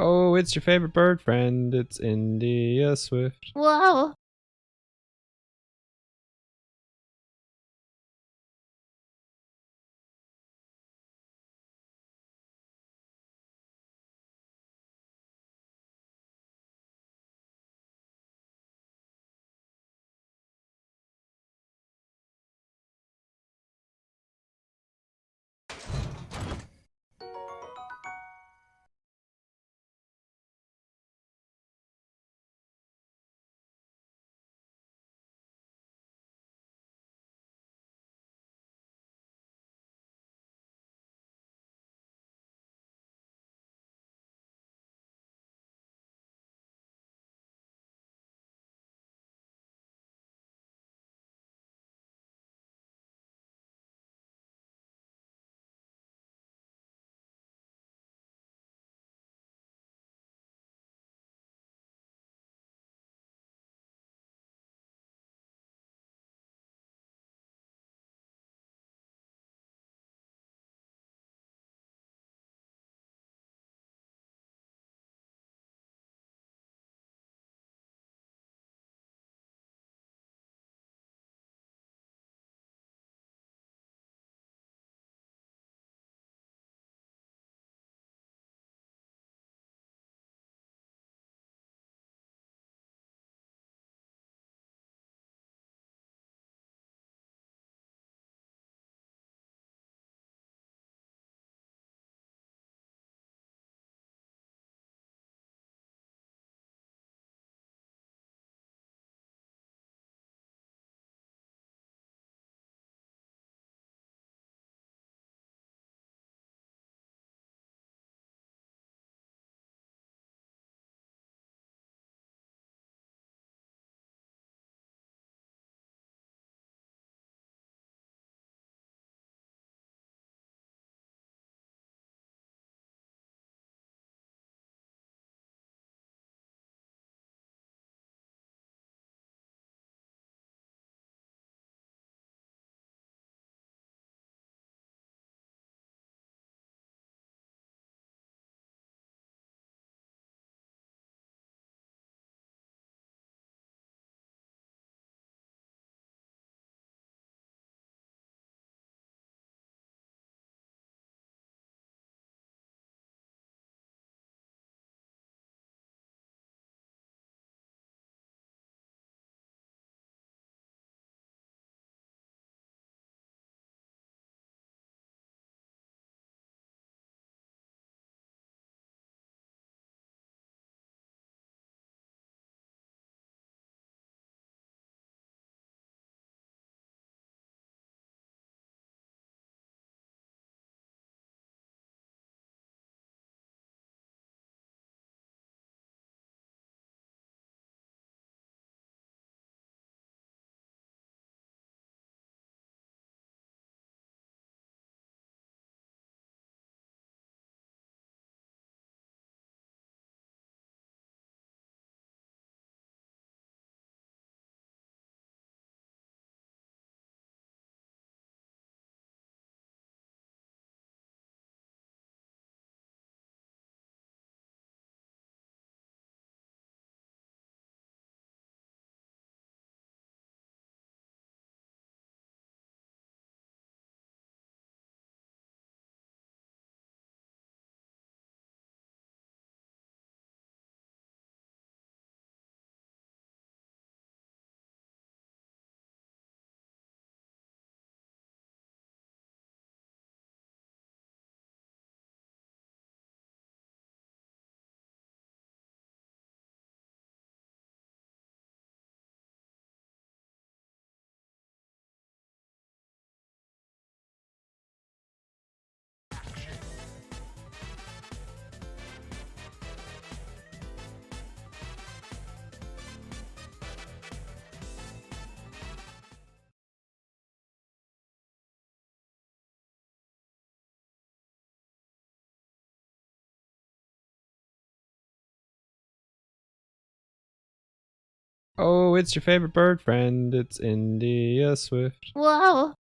Oh, it's your favorite bird friend. It's India Swift. Whoa. Oh, it's your favorite bird friend. It's India Swift. Whoa.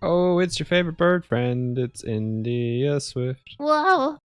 Oh, it's your favorite bird friend. It's India Swift. Whoa.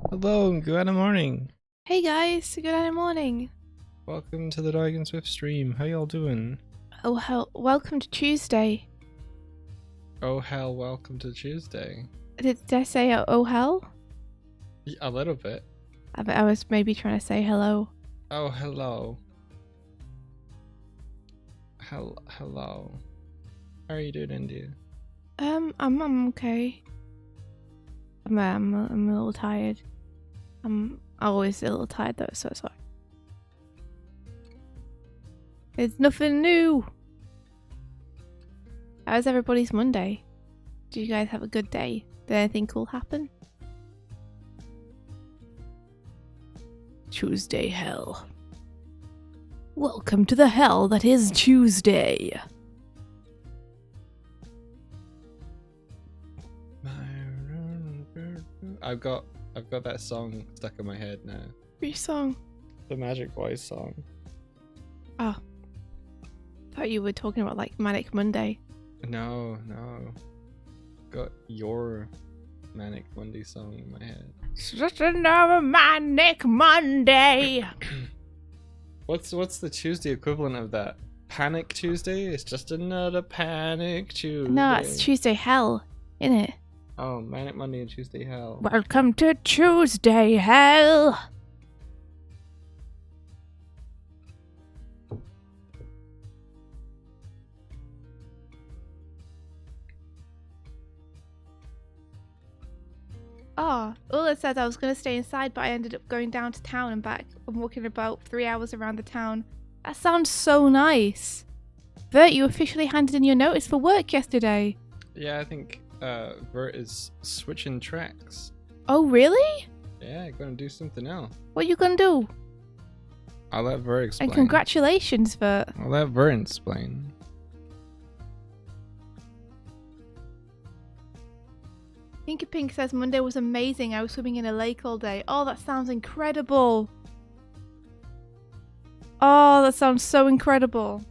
Hello and good morning. Hey guys, good morning. Welcome to the Doig and Swift stream. How y'all doing? Oh hell, welcome to Tuesday. Oh hell, welcome to Tuesday. Did I say oh hell? A little bit. I was maybe trying to say hello. Oh hello. Hello. How are you doing, India? I'm okay. I'm a little tired. I'm always a little tired though, so it's fine. It's nothing new. How's everybody's Monday? Did you guys have a good day? Did anything cool happen? Tuesday hell. Welcome to the hell that is Tuesday. I've got that song stuck in my head now. Which song? The Magic Voice song. Oh. Thought you were talking about like Manic Monday. No. Got your Manic Monday song in my head. It's just another Manic Monday. What's the Tuesday equivalent of that? Panic Tuesday? It's just another Panic Tuesday. No, it's Tuesday hell, innit? Oh, Manic Monday and Tuesday hell. Welcome to Tuesday hell. Oh, all it says I was going to stay inside, but I ended up going down to town and back. I'm walking about 3 hours around the town. That sounds so nice. Vert, you officially handed in your notice for work yesterday. Yeah, I think Vert is switching tracks. Oh, really? Yeah, gonna do something else. What are you going to do? I'll let Vert explain. And congratulations, Vert. I'll let Vert explain. Pinky Pink says Monday was amazing. I was swimming in a lake all day. Oh, that sounds incredible. Oh, that sounds so incredible.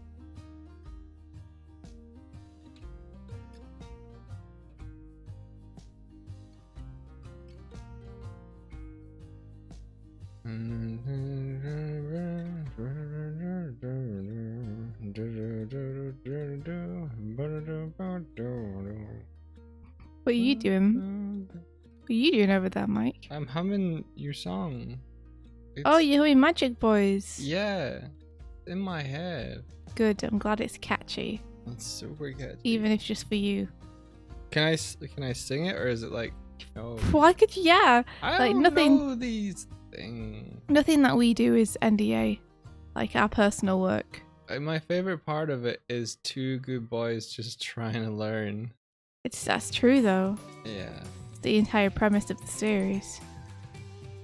What are you doing? What are you doing over there, Mike? I'm humming your song. Oh, It's- you're humming Magic Boys. Yeah, in my head. Good. I'm glad it's catchy, That's super catchy. even if just for you. Can I sing it, or is it like no? Why could you? Yeah. I Like, don't nothing- know these things. Nothing that we do is NDA, like our personal work. My favorite part of it is two good boys just trying to learn. That's true though. Yeah. It's the entire premise of the series.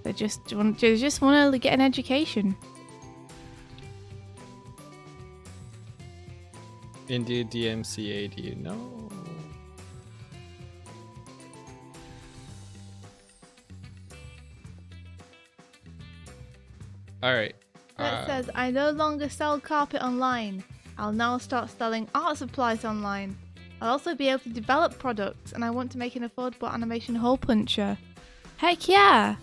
They just want to get an education. India DMCA, do you know? Alright. That says, I no longer sell carpet online. I'll now start selling art supplies online. I'll also be able to develop products, and I want to make an affordable animation hole puncher. Heck yeah!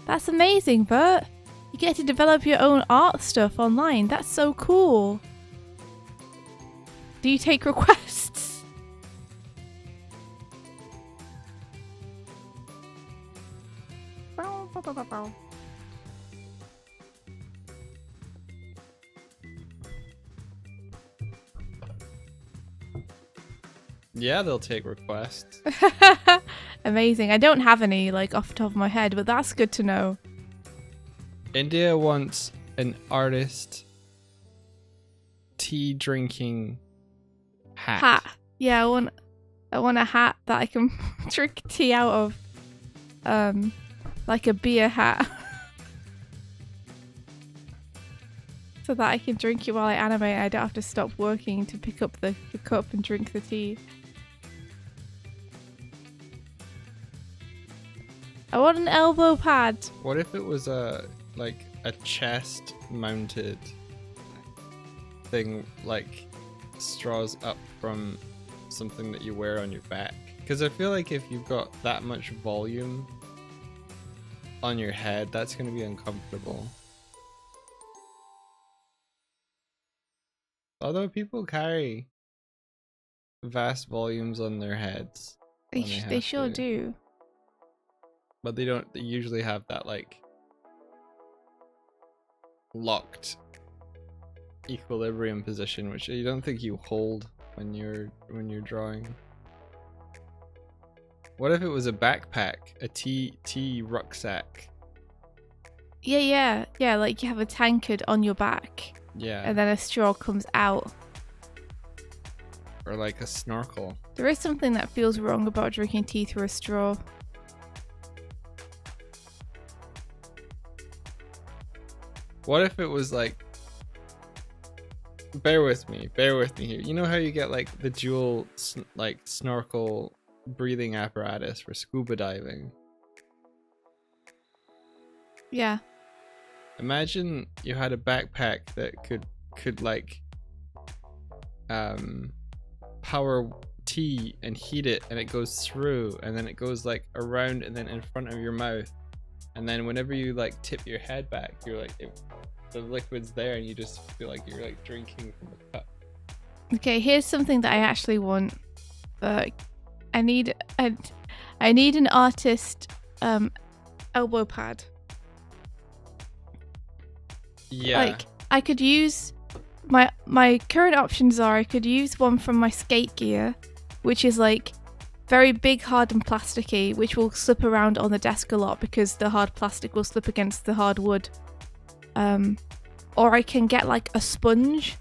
That's amazing, Bert. You get to develop your own art stuff online. That's so cool. Do you take requests? Yeah, they'll take requests. Amazing. I don't have any, like, off the top of my head, but that's good to know. India wants an artist tea drinking hat. Yeah, I want a hat that I can drink tea out of. Like a beer hat. So that I can drink it while I animate and I don't have to stop working to pick up the cup and drink the tea. I want an elbow pad. What if it was a chest mounted thing, like straws up from something that you wear on your back? Because I feel like if you've got that much volume on your head, that's going to be uncomfortable. Although people carry vast volumes on their heads. They sure do. But they usually have that like locked equilibrium position, which you don't think you hold when you're drawing. What if it was a backpack, a tea rucksack? Yeah, like you have a tankard on your back. Yeah. And then a straw comes out. Or like a snorkel. There is something that feels wrong about drinking tea through a straw. What if it was like... Bear with me here. You know how you get like the dual snorkel breathing apparatus for scuba diving? Yeah. Imagine you had a backpack that could like power tea and heat it, and it goes through, and then it goes like around and then in front of your mouth, and then whenever you like tip your head back, you're like the liquid's there, and you just feel like you're like drinking from a cup. Okay, here's something that I actually want. I need an artist elbow pad. Yeah. Like I could use my current options are I could use one from my skate gear, which is like very big, hard and plasticky, which will slip around on the desk a lot because the hard plastic will slip against the hard wood. Or I can get like a sponge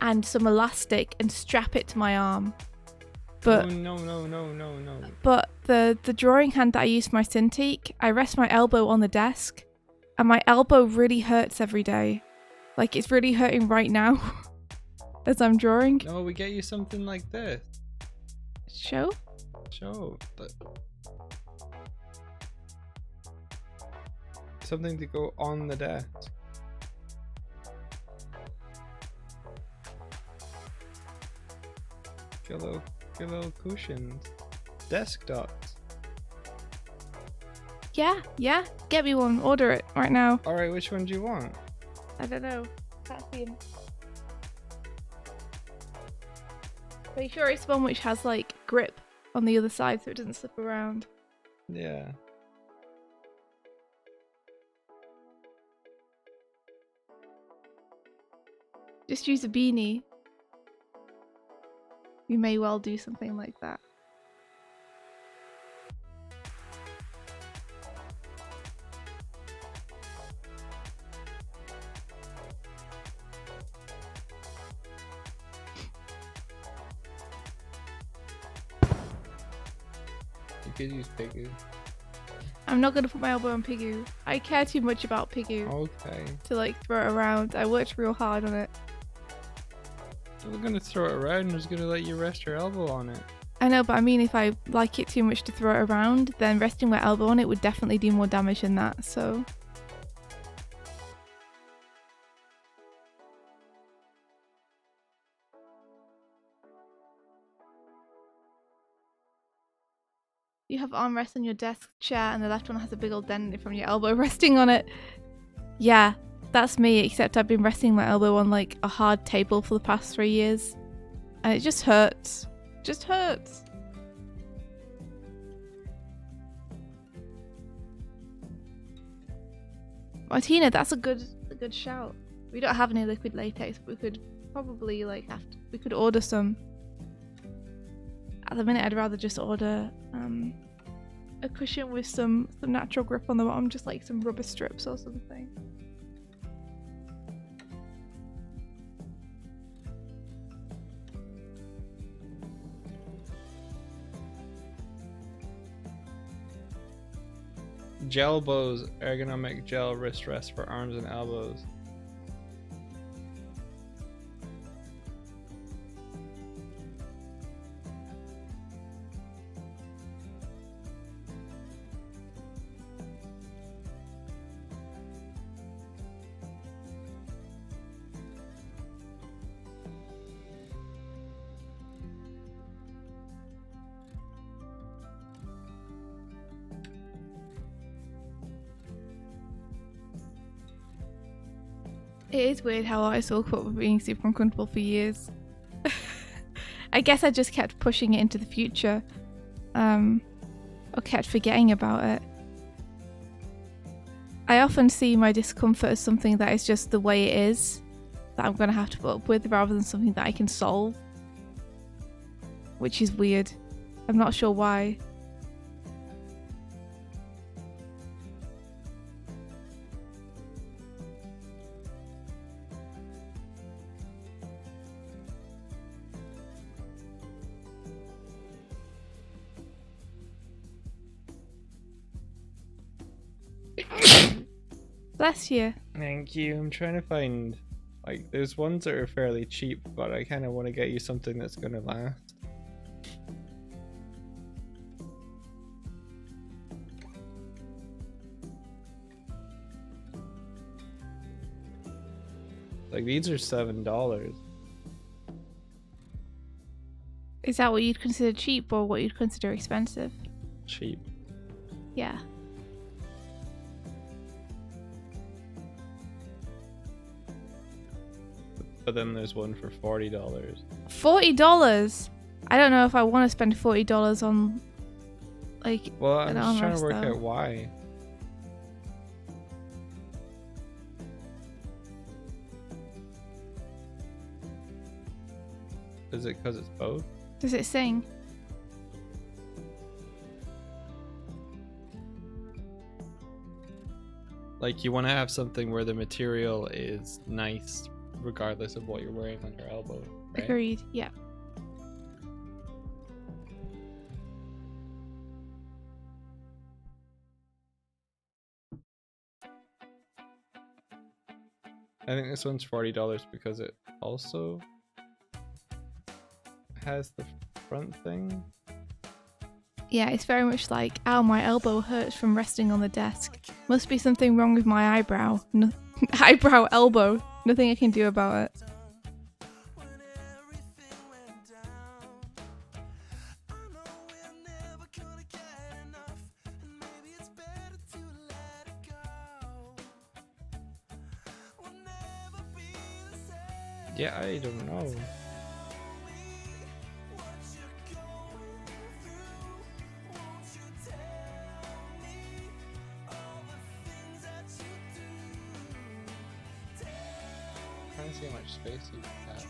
and some elastic and strap it to my arm. But no. But the drawing hand that I use for my Cintiq, I rest my elbow on the desk, and my elbow really hurts every day. Like it's really hurting right now as I'm drawing. No, we get you something like this. Show? Something to go on the desk. Get little cushions. Desk dots. Yeah. Get me one. Order it right now. All right, which one do you want? I don't know. Can't see him. Are you sure it's one which has like grip on the other side so it doesn't slip around? Yeah. Just use a beanie. We may well do something like that. You could use Piggy. I'm not gonna put my elbow on Pigoo. I care too much about Pigoo Okay. to like throw it around. I worked real hard on it. We're gonna throw it around. I was gonna let you rest your elbow on it. I know, but I mean, if I like it too much to throw it around, then resting my elbow on it would definitely do more damage than that, so... You have armrest on your desk chair and the left one has a big old dent in it from your elbow resting on it. Yeah, that's me, except I've been resting my elbow on like a hard table for the past 3 years. And it just hurts. Just hurts. Martina, that's a good shout. We don't have any liquid latex, but we could probably like we could order some. At the minute, I'd rather just order a cushion with some natural grip on the bottom, just like some rubber strips or something. Gel bows, ergonomic gel wrist rest for arms and elbows. It is weird how I saw up with being super uncomfortable for years. I guess I just kept pushing it into the future, or kept forgetting about it. I often see my discomfort as something that is just the way it is, that I'm going to have to put up with, rather than something that I can solve. Which is weird. I'm not sure why. Bless you. Thank you. I'm trying to find, like, there's ones that are fairly cheap, but I kind of want to get you something that's going to last. Like, these are $7. Is that what you'd consider cheap or what you'd consider expensive? Cheap. Yeah. But then there's one for $40. $40? I don't know if I want to spend $40 on, like, Well, I'm an just trying to armrest, work though. out why. Is it because it's both? Does it sing? Like, you want to have something where the material is nice regardless of what you're wearing on your elbow, right? Agreed, yeah. I think this one's $40 because it also has the front thing. Yeah, it's very much like, ow, my elbow hurts from resting on the desk. Must be something wrong with my eyebrow. No eyebrow elbow. Nothing I can do about it. Yeah, I don't know. I'm trying to see how much space you have.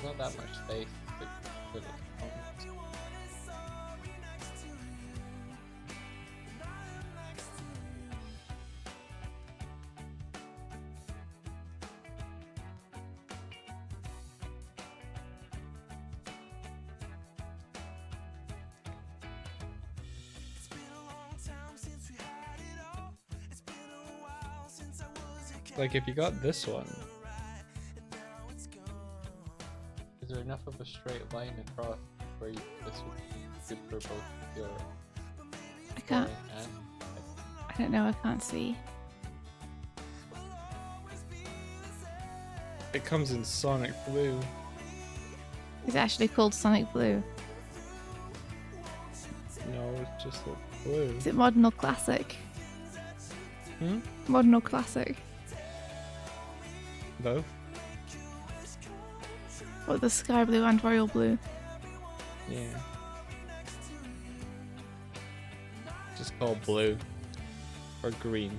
Not that much space to put it on. Like if you got this one, is there enough of a straight line across where this would be good for both your I can't. drawing and I don't know. I can't see. it comes in Sonic Blue. It's actually called Sonic Blue. No, it's just a blue. Is it modern or classic? Hmm? Modern or classic? Both? Or the sky blue and royal blue? Yeah. Just called blue. Or green.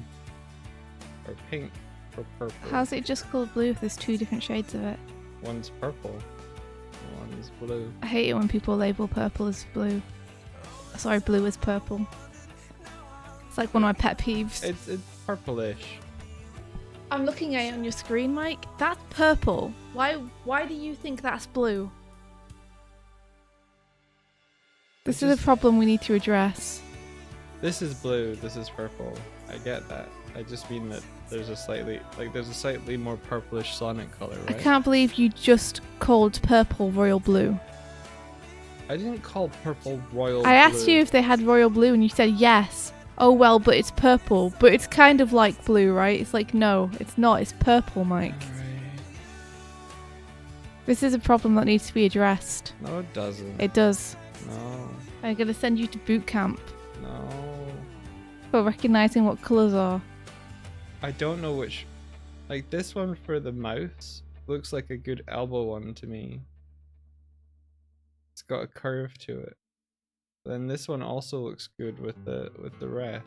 Or pink. Or purple. How's it just called blue if there's two different shades of it? One's purple. One's blue. I hate it when people label purple as blue. Sorry, blue as purple. It's like one of my pet peeves. It's purplish. I'm looking at it on your screen, Mike. That's purple. Why do you think that's blue? This is a problem we need to address. This is blue, this is purple. I get that. I just mean that there's a slightly more purplish Sonic color, right? I can't believe you just called purple royal blue. I didn't call purple royal I asked blue. you if they had royal blue and you said yes. Oh well, but it's purple. But it's kind of like blue, right? It's like, no, it's not. It's purple, Mike. Alright. This is a problem that needs to be addressed. No, it doesn't. It does. No. I'm going to send you to boot camp No. for recognizing what colours are. I don't know which. Like this one for the mouse looks like a good elbow one to me. It's got a curve to it. Then this one also looks good with the rest.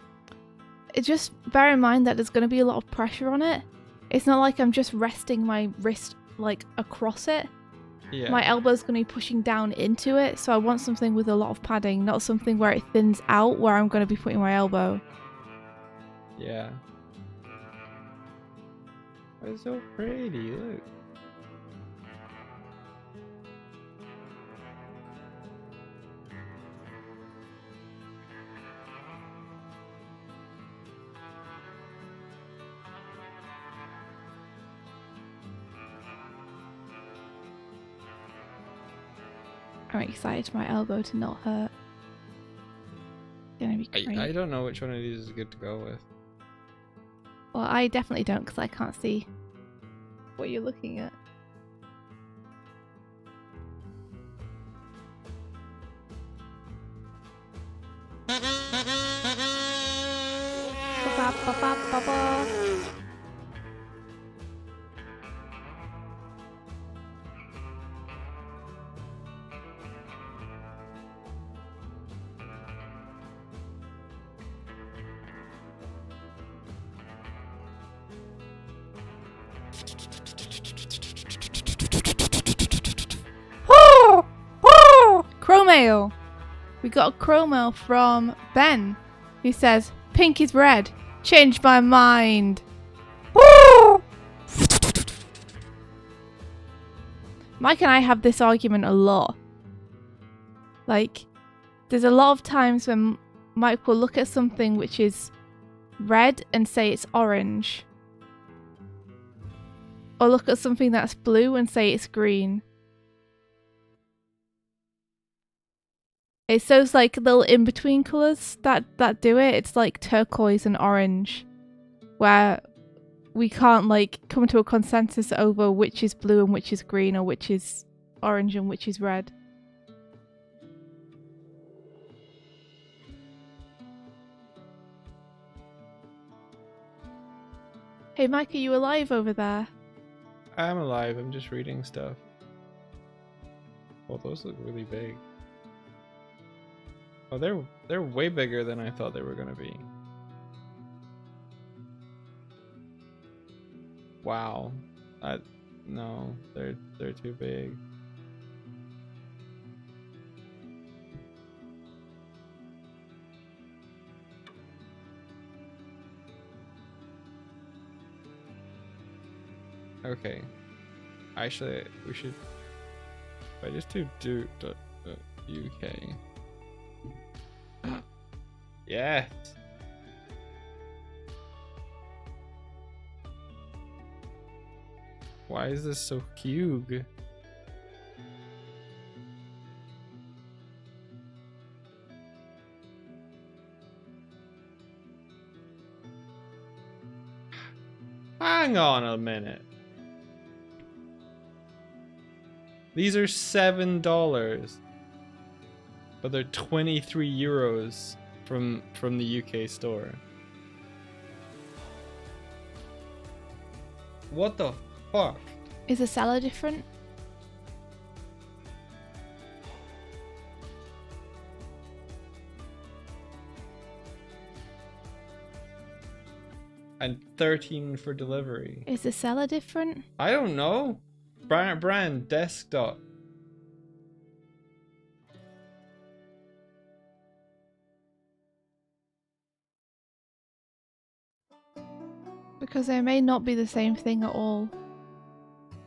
Just bear in mind that there's going to be a lot of pressure on it. It's not like I'm just resting my wrist like across it. Yeah. My elbow's going to be pushing down into it, so I want something with a lot of padding, not something where it thins out where I'm going to be putting my elbow. Yeah. It's so pretty, look. I'm excited for my elbow to not hurt. It's gonna be great. I don't know which one of these is good to go with. Well, I definitely don't because I can't see what you're looking at. Ba-ba-ba-ba-ba-ba. Crow mail. We got a crow mail from Ben, who says, "Pink is red. Changed my mind." Mike and I have this argument a lot. Like, there's a lot of times when Mike will look at something which is red and say it's orange. Or look at something that's blue and say it's green. It's those like little in-between colours that do it. It's like turquoise and orange, where we can't like come to a consensus over which is blue and which is green, or which is orange and which is red. Hey Mike, are you alive over there? I'm alive. I'm just reading stuff. Well, those look really big. Oh, they're way bigger than I thought they were gonna be. Wow. No, they're too big. Okay. Actually, we should. I just do UK. Yes. Why is this so cute? Hang on a minute. These are $7, but they're 23 euros from the UK store. What the fuck? Is the seller different? And 13 for delivery. Is the seller different? I don't know. Brand desktop. Because they may not be the same thing at all.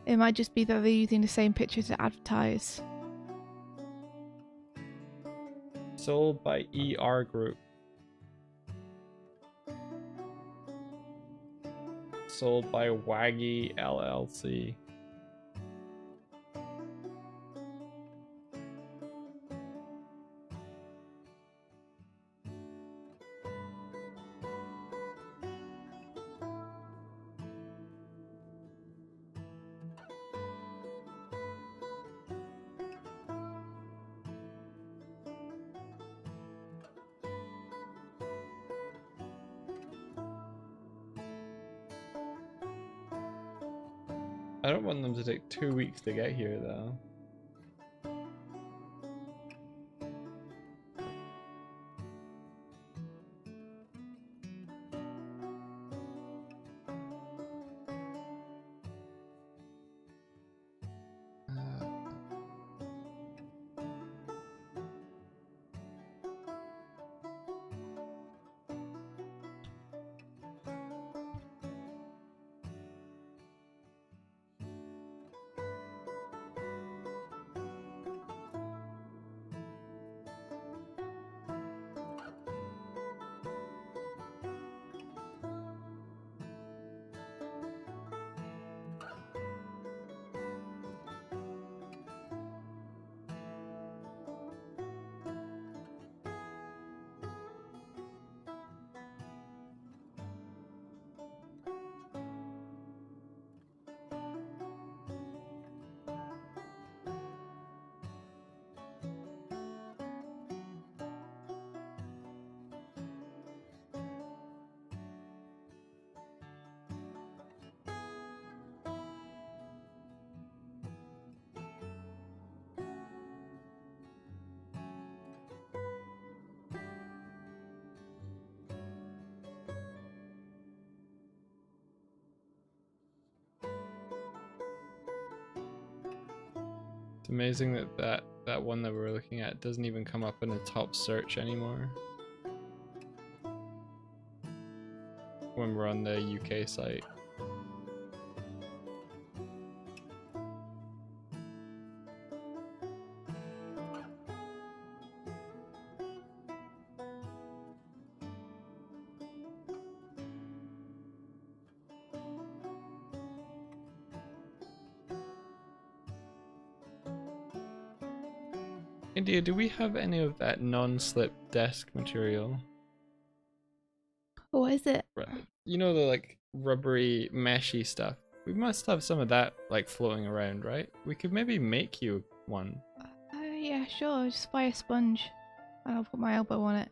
It might just be that they're using the same picture to advertise. Sold by ER Group. Sold by Waggy LLC. I don't want them to take 2 weeks to get here though. It's amazing that one that we're looking at doesn't even come up in the top search anymore when we're on the UK site. India, do we have any of that non-slip desk material? What is it? You know, the like rubbery meshy stuff. We must have some of that like floating around, right? We could maybe make you one. Yeah, sure. Just buy a sponge. And I'll put my elbow on it.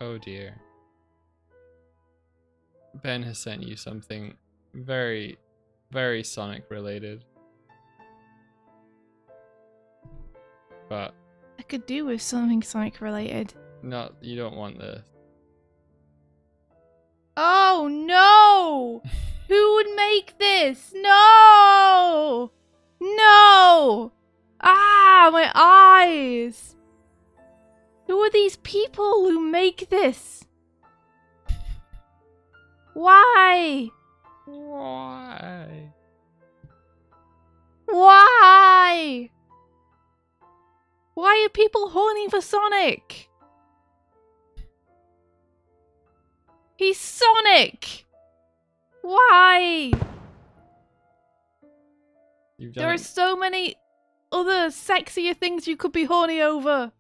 Oh dear. Ben has sent you something very, very Sonic related. But I could do with something Sonic related. not, you don't want this. Oh no! Who would make this? No! No! Ah, my eyes! Who are these people who make this? Why? Why? Why? Why are people horny for Sonic? He's Sonic! Why? You've done There are it. so many other sexier things you could be horny over.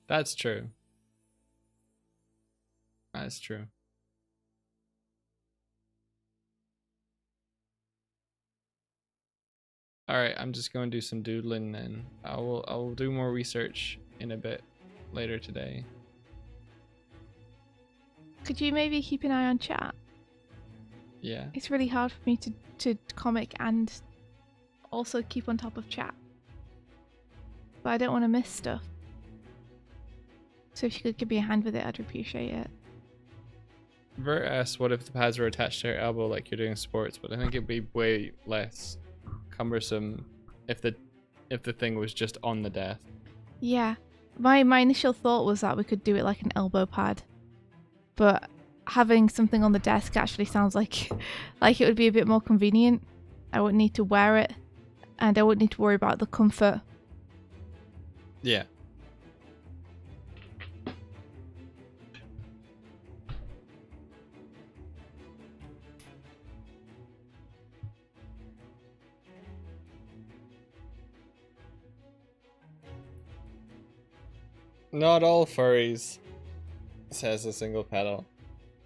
That's true. That's true. Alright, I'm just going to do some doodling then. I will do more research in a bit later today. Could you maybe keep an eye on chat? Yeah. It's really hard for me to comic and also keep on top of chat. But I don't want to miss stuff. So if you could give me a hand with it, I'd appreciate it. Vert asked what if the pads were attached to her elbow like you're doing sports, but I think it'd be way less cumbersome if the thing was just on the desk. Yeah. My initial thought was that we could do it like an elbow pad. But having something on the desk actually sounds like it would be a bit more convenient. I wouldn't need to wear it, and I wouldn't need to worry about the comfort. Yeah. Not all furries, says a single pedal.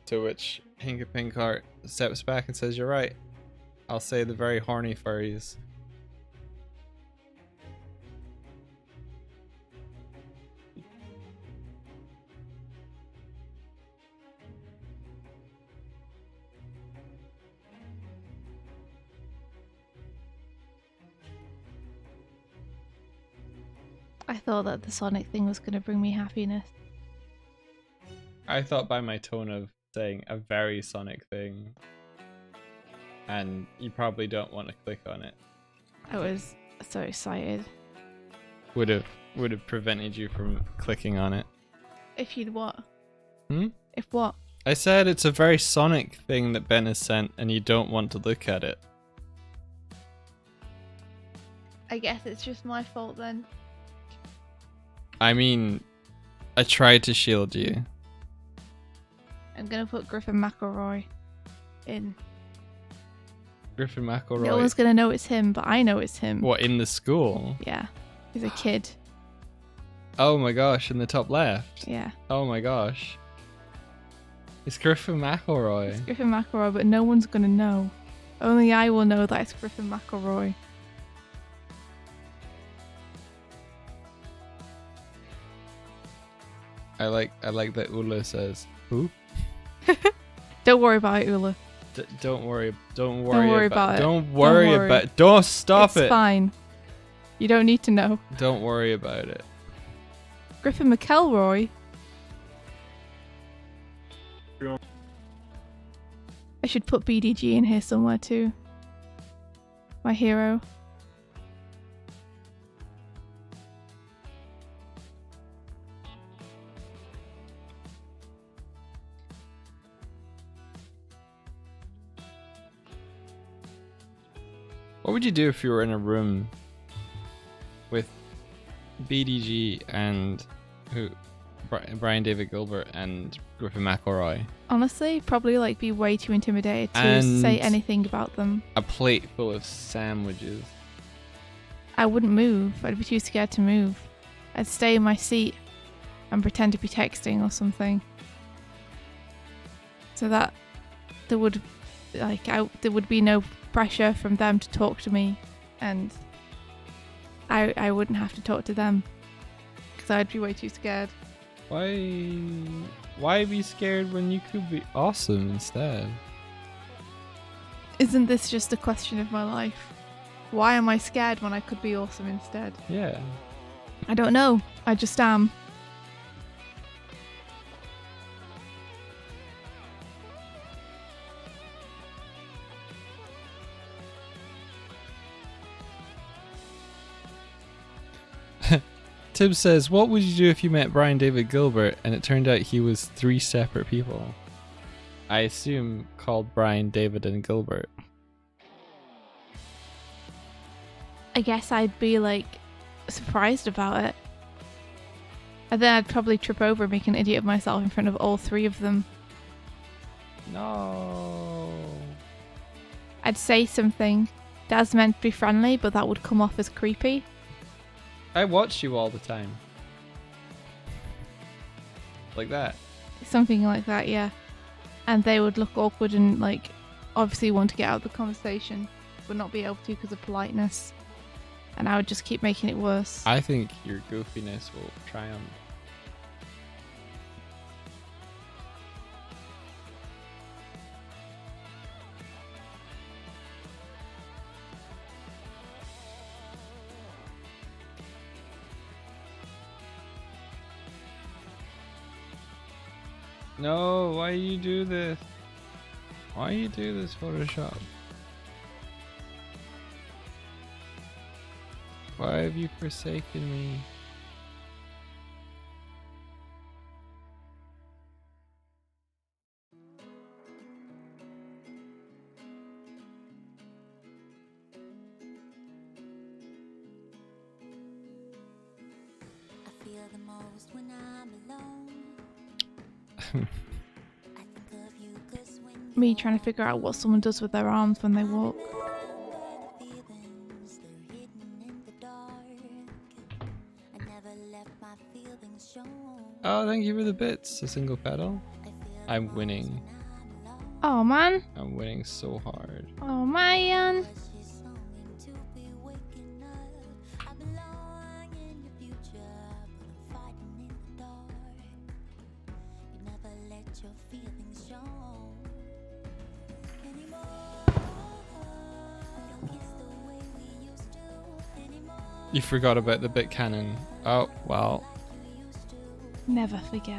To which Hinka Pinkheart steps back and says, "You're right. I'll say the very horny furries." I thought that the Sonic thing was going to bring me happiness. I thought by my tone of saying a very Sonic thing, and you probably don't want to click on it, I was so excited. would have prevented you from clicking on it. If you'd what? Hmm? If what? I said it's a very Sonic thing that Ben has sent, and you don't want to look at it. I guess it's just my fault then. I mean, I tried to shield you. I'm going to put Griffin McElroy in. Griffin McElroy. No one's going to know it's him, but I know it's him. What, in the school? Yeah. He's a kid. Oh my gosh, in the top left. Yeah. Oh my gosh. It's Griffin McElroy. It's Griffin McElroy, but no one's going to know. Only I will know that it's Griffin McElroy. I like that Ula says, "Who?" Don't worry about it, Ula. Don't worry about it. Don't worry about it. Don't stop it. It's fine. You don't need to know. Don't worry about it. Griffin McElroy? I should put BDG in here somewhere too. My hero. What would you do if you were in a room with BDG and Brian David Gilbert and Griffin McElroy? Honestly, probably like be way too intimidated to And say anything about them. a plate full of sandwiches. I wouldn't move. I'd be too scared to move. I'd stay in my seat and pretend to be texting or something. So that there would be no pressure from them to talk to me, and I wouldn't have to talk to them because I'd be way too scared. Why be scared when you could be awesome instead? Isn't this just a question of my life? Why am I scared when I could be awesome instead? Yeah. I don't know. I just am. Tim says, what would you do if you met Brian David Gilbert and it turned out he was 3 separate people? I assume called Brian, David, and Gilbert. I guess I'd be like surprised about it. And then I'd probably trip over and make an idiot of myself in front of all 3 of them. No. I'd say something that's meant to be friendly, but that would come off as creepy. I watch you all the time. Like that. Something like that, yeah. And they would look awkward and like obviously want to get out of the conversation, but not be able to because of politeness. And I would just keep making it worse. I think your goofiness will triumph. No, why you do this? Why you do this, Photoshop? Why have you forsaken me? I feel the most when I'm alone. Me trying to figure out what someone does with their arms when they walk. Oh, thank you for the bits. A single pedal. I'm winning. Oh man. I'm winning so hard. Oh man. You forgot about the bit cannon. Oh, well. Never forget.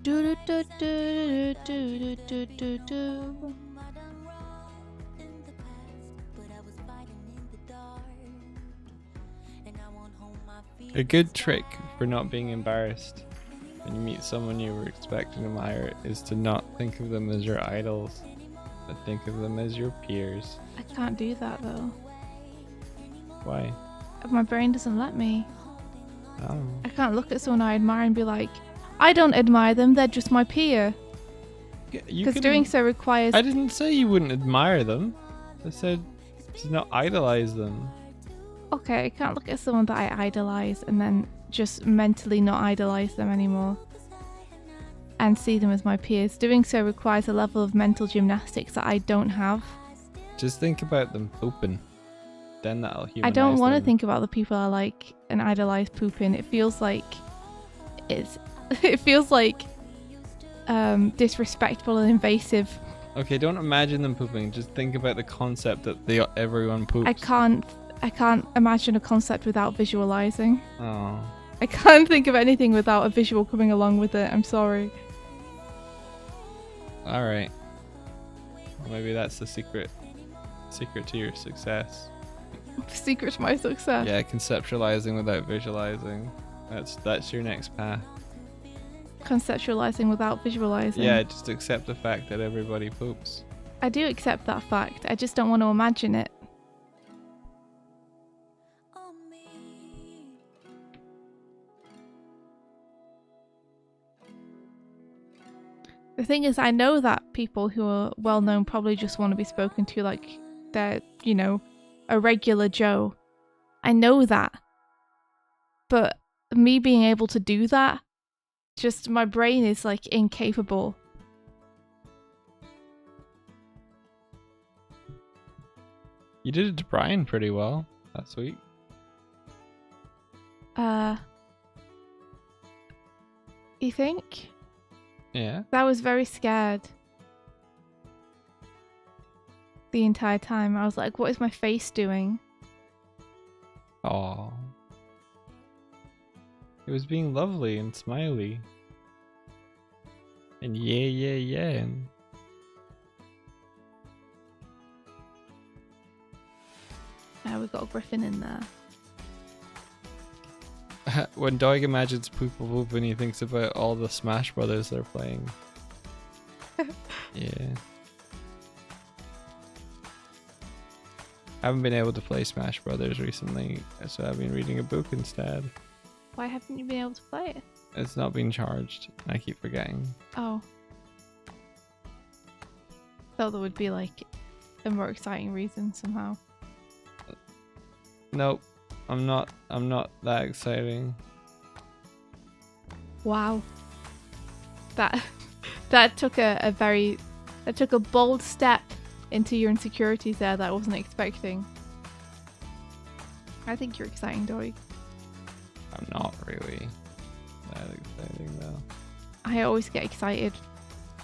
Do do do do do do do do. A good trick for not being embarrassed when you meet someone you were expecting to admire is to not think of them as your idols, but think of them as your peers. I can't do that though. Why? My brain doesn't let me. Oh. I can't look at someone I admire and be like, I don't admire them, they're just my peer. Because doing so requires... I didn't say you wouldn't admire them. I said to not idolize them. Okay, I can't look at someone that I idolize and then just mentally not idolize them anymore and see them as my peers. Doing so requires a level of mental gymnastics that I don't have. Just think about them pooping. Then that'll humanize I don't want to them. think about the people I like and idolize pooping. It feels like it's... it feels like disrespectful and invasive. Okay, don't imagine them pooping. Just think about the concept that everyone poops. I can't imagine a concept without visualizing. Oh. I can't think of anything without a visual coming along with it. I'm sorry. All right. Well, maybe that's the secret to your success. Secret to my success. Yeah, conceptualizing without visualizing. That's your next path. Conceptualizing without visualizing. Yeah, just accept the fact that everybody poops. I do accept that fact. I just don't want to imagine it. The thing is, I know that people who are well known probably just want to be spoken to like they're, a regular Joe. I know that. But me being able to do that, just my brain is like incapable. You did it to Brian pretty well last week. You think? Yeah. I was very scared the entire time. I was like, what is my face doing? Aw. It was being lovely and smiley. And yeah. And We got a griffin in there. when Doig imagines poop and he thinks about all the Smash Brothers they're playing. Yeah. I haven't been able to play Smash Brothers recently, so I've been reading a book instead. Why haven't you been able to play it? It's not been charged. I keep forgetting. Oh. Thought there would be like a more exciting reason somehow. Nope. I'm not that exciting. Wow. That took a bold step into your insecurities there that I wasn't expecting. I think you're exciting, Doig. I'm not really that exciting though. I always get excited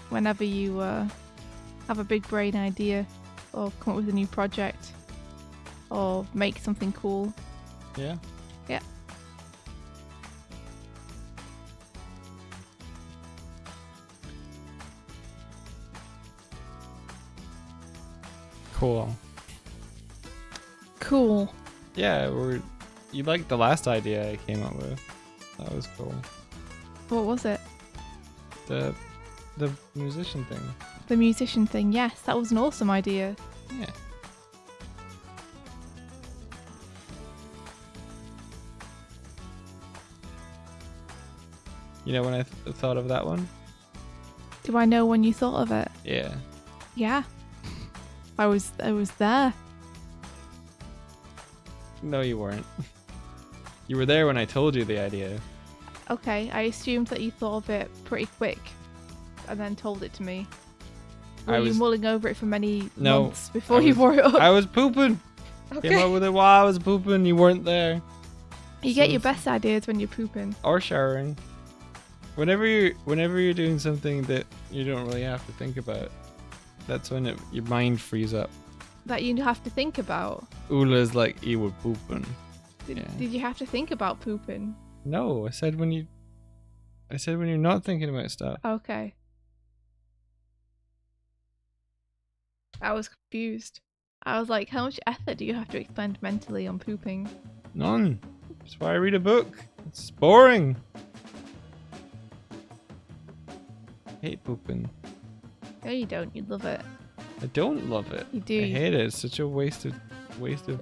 whenever you have a big brain idea or come up with a new project or make something cool. Yeah. Yeah. Cool. Cool. Yeah, you liked the last idea I came up with. That was cool. What was it? The musician thing. The musician thing. Yes, that was an awesome idea. Yeah. You know when I thought of that one? Do I know when you thought of it? Yeah. Yeah. I was there. No, you weren't. You were there when I told you the idea. Okay, I assumed that you thought of it pretty quick and then told it to me. Were you mulling over it for many months before you brought it up? I was pooping. Okay. Came up with it while I was pooping. You weren't there. You get your best ideas when you're pooping. Or showering. Whenever you're doing something that you don't really have to think about, that's when your mind frees up. That you have to think about. Ula's like, you were pooping. Did you have to think about pooping? No, I said when you're not thinking about stuff. Okay. I was confused. I was like, how much effort do you have to expend mentally on pooping? None. That's why I read a book. It's boring. I hate pooping. No, you don't. You love it. I don't love it. You do. I hate it. It's such a waste of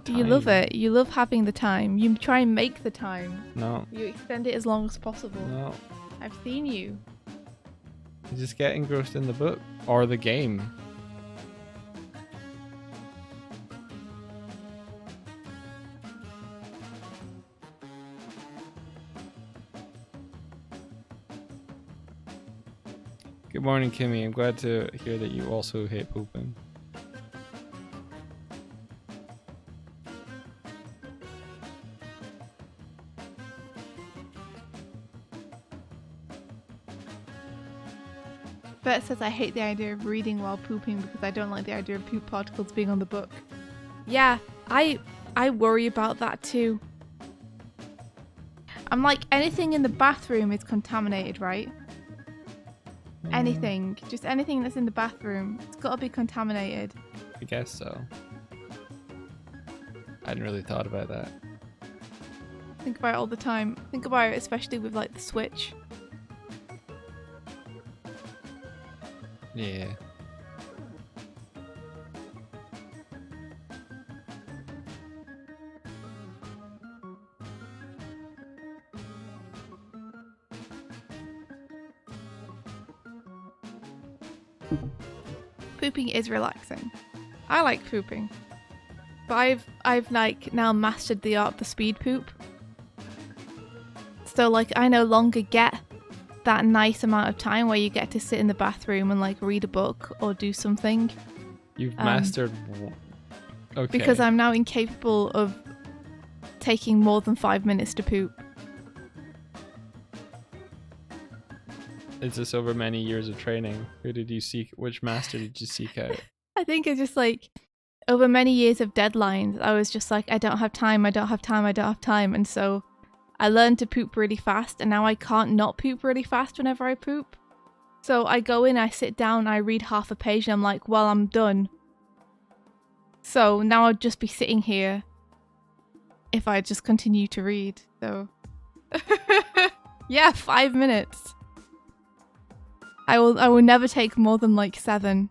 time. You love it. You love having the time. You try and make the time. No. You extend it as long as possible. No. I've seen you. You just get engrossed in the book or the game. Good morning, Kimmy. I'm glad to hear that you also hate pooping. Bert says I hate the idea of reading while pooping because I don't like the idea of poop particles being on the book. Yeah, I worry about that too. I'm like, anything in the bathroom is contaminated, right? Anything. Just anything that's in the bathroom. It's got to be contaminated. I guess so. I hadn't really thought about that. Think about it all the time. Think about it especially with like the Switch. Yeah. Pooping is relaxing. I like pooping. But I've like now mastered the art of the speed poop. So like I no longer get that nice amount of time where you get to sit in the bathroom and like read a book or do something. You've mastered. Okay. Because I'm now incapable of taking more than 5 minutes to poop. Is this over many years of training? Who did you seek? Which master did you seek out? I think it's just like over many years of deadlines, I was just like, I don't have time, I don't have time, I don't have time. And so I learned to poop really fast, and now I can't not poop really fast whenever I poop. So I go in, I sit down, I read half a page, and I'm like, well, I'm done. So now I'd just be sitting here if I just continue to read. So yeah, 5 minutes. I will never take more than like 7.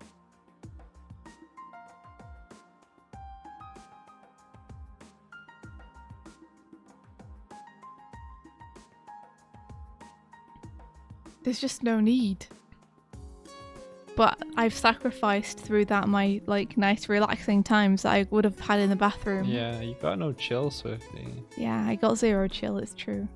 There's just no need. But I've sacrificed through that my like nice relaxing times that I would have had in the bathroom. Yeah, you got no chill, Swifty. Yeah, I got 0 chill, it's true.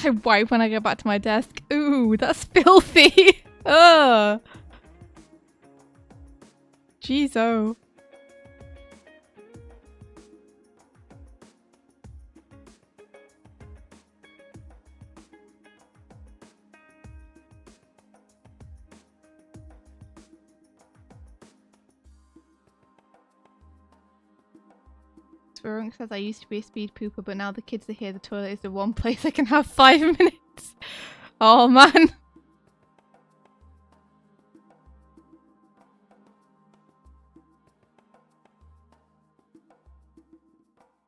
I wipe when I go back to my desk. Ooh, that's filthy. Ugh. Jeez, oh. Sparunk says I used to be a speed pooper, but now the kids are here. The toilet is the one place I can have 5 minutes. Oh man.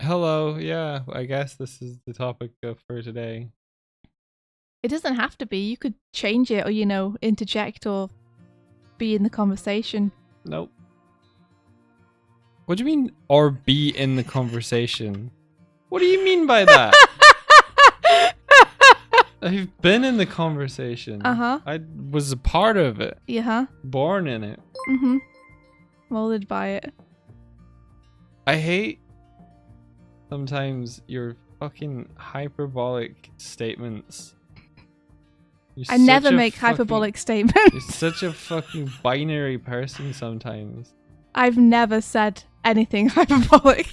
Hello, yeah, I guess this is the topic for today. It doesn't have to be. You could change it or, you know, interject or be in the conversation. Nope. What do you mean, or be in the conversation? What do you mean by that? I've been in the conversation. Uh-huh. I was a part of it. Yeah. Born in it. Mm-hmm. Molded by it. I hate sometimes your fucking hyperbolic statements. I never make hyperbolic statements. You're such a fucking binary person sometimes. I've never said anything hyperbolic.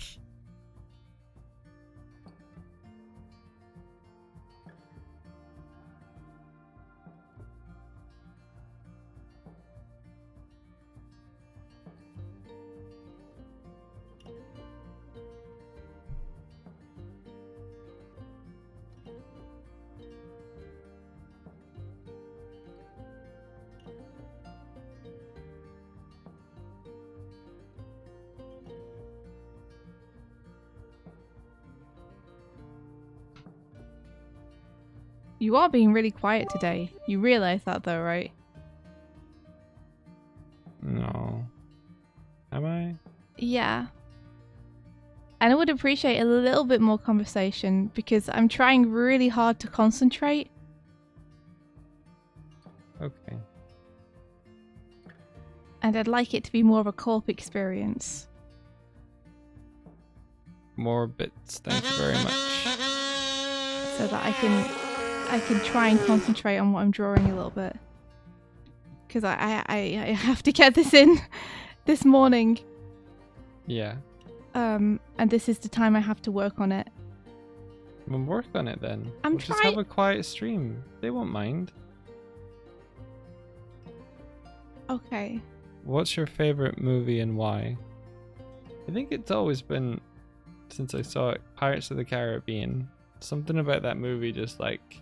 You are being really quiet today. You realise that though, right? No. Am I? Yeah. And I would appreciate a little bit more conversation because I'm trying really hard to concentrate. Okay. And I'd like it to be more of a co-op experience. More bits, thank you very much. So that I can try and concentrate on what I'm drawing a little bit. Because I have to get this in this morning. Yeah. And this is the time I have to work on it. Well, work on it then. I'm We'll just have a quiet stream. They won't mind. Okay. What's your favorite movie and why? I think it's always been, since I saw it, Pirates of the Caribbean. Something about that movie just like...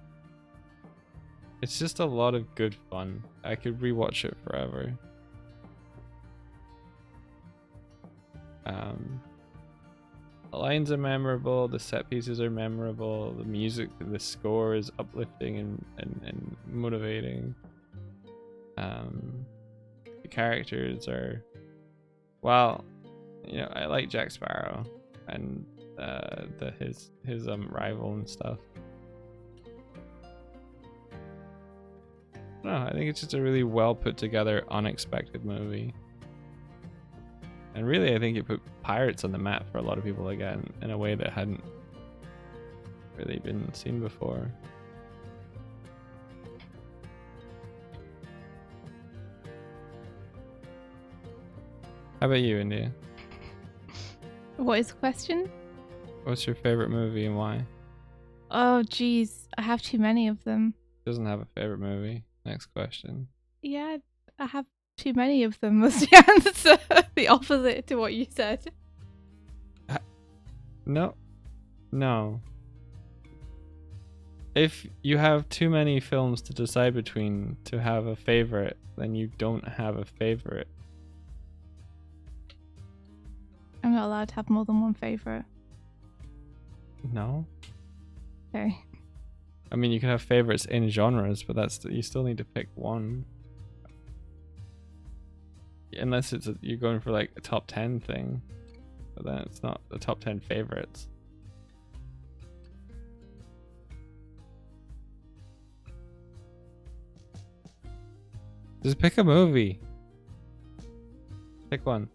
It's just a lot of good fun. I could rewatch it forever. The lines are memorable, the set pieces are memorable, the music, the score is uplifting and motivating. The characters are, well, you know, I like Jack Sparrow and his rival and stuff. No, I think it's just a really well put together, unexpected movie. And really, I think it put pirates on the map for a lot of people again in a way that hadn't really been seen before. How about you, India? What is the question? What's your favorite movie and why? Oh, geez. I have too many of them. Doesn't have a favorite movie. Next question. Yeah, I have too many of them was the answer. The opposite to what you said. No. If you have too many films to decide between to have a favorite, then you don't have a favorite. I'm not allowed to have more than one favorite. No. Okay. I mean, you can have favorites in genres, but you still need to pick one. Unless you're going for like a top 10 thing, but then it's not the top 10 favorites. Just pick a movie. Pick one.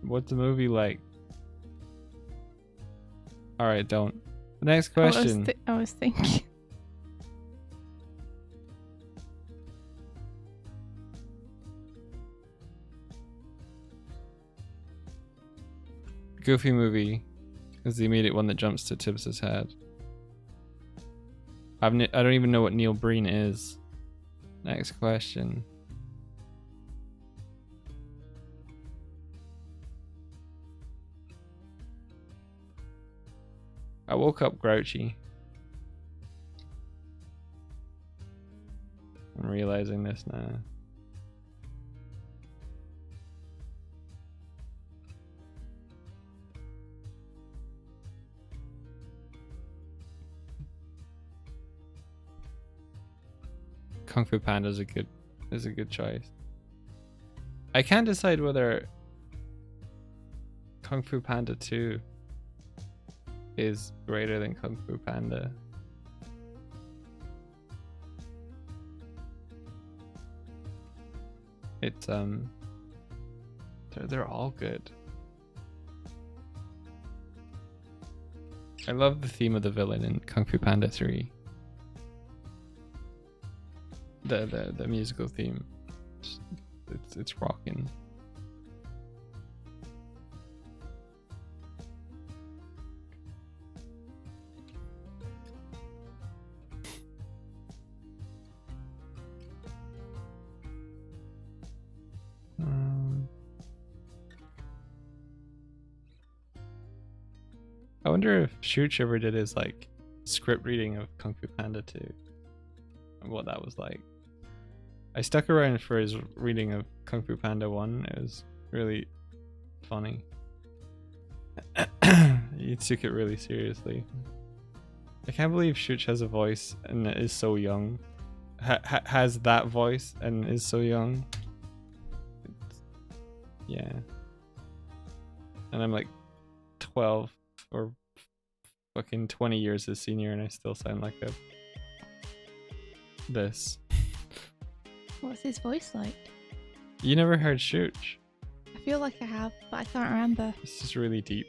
What's the movie like? All right, don't. The next question. I was thinking. Goofy movie is the immediate one that jumps to Tibbs's head. I don't even know what Neil Breen is. Next question. I woke up grouchy. I'm realizing this now. Kung Fu Panda is a good choice. I can't decide whether Kung Fu Panda 2 is greater than Kung Fu Panda. It's they're all good. I love the theme of the villain in Kung Fu Panda 3. The musical theme. It's rocking. I wonder if Shooch ever did his like script reading of Kung Fu Panda 2 and what that was like. I stuck around for his reading of Kung Fu Panda 1. It was really funny. He took it really seriously. I can't believe Shooch has a voice and is so young. Has that voice and is so young. Yeah. And I'm like 12 or fucking 20 years his senior and I still sound like this. What's his voice like? You never heard Shooch? I feel like I have, but I can't remember. It's just really deep.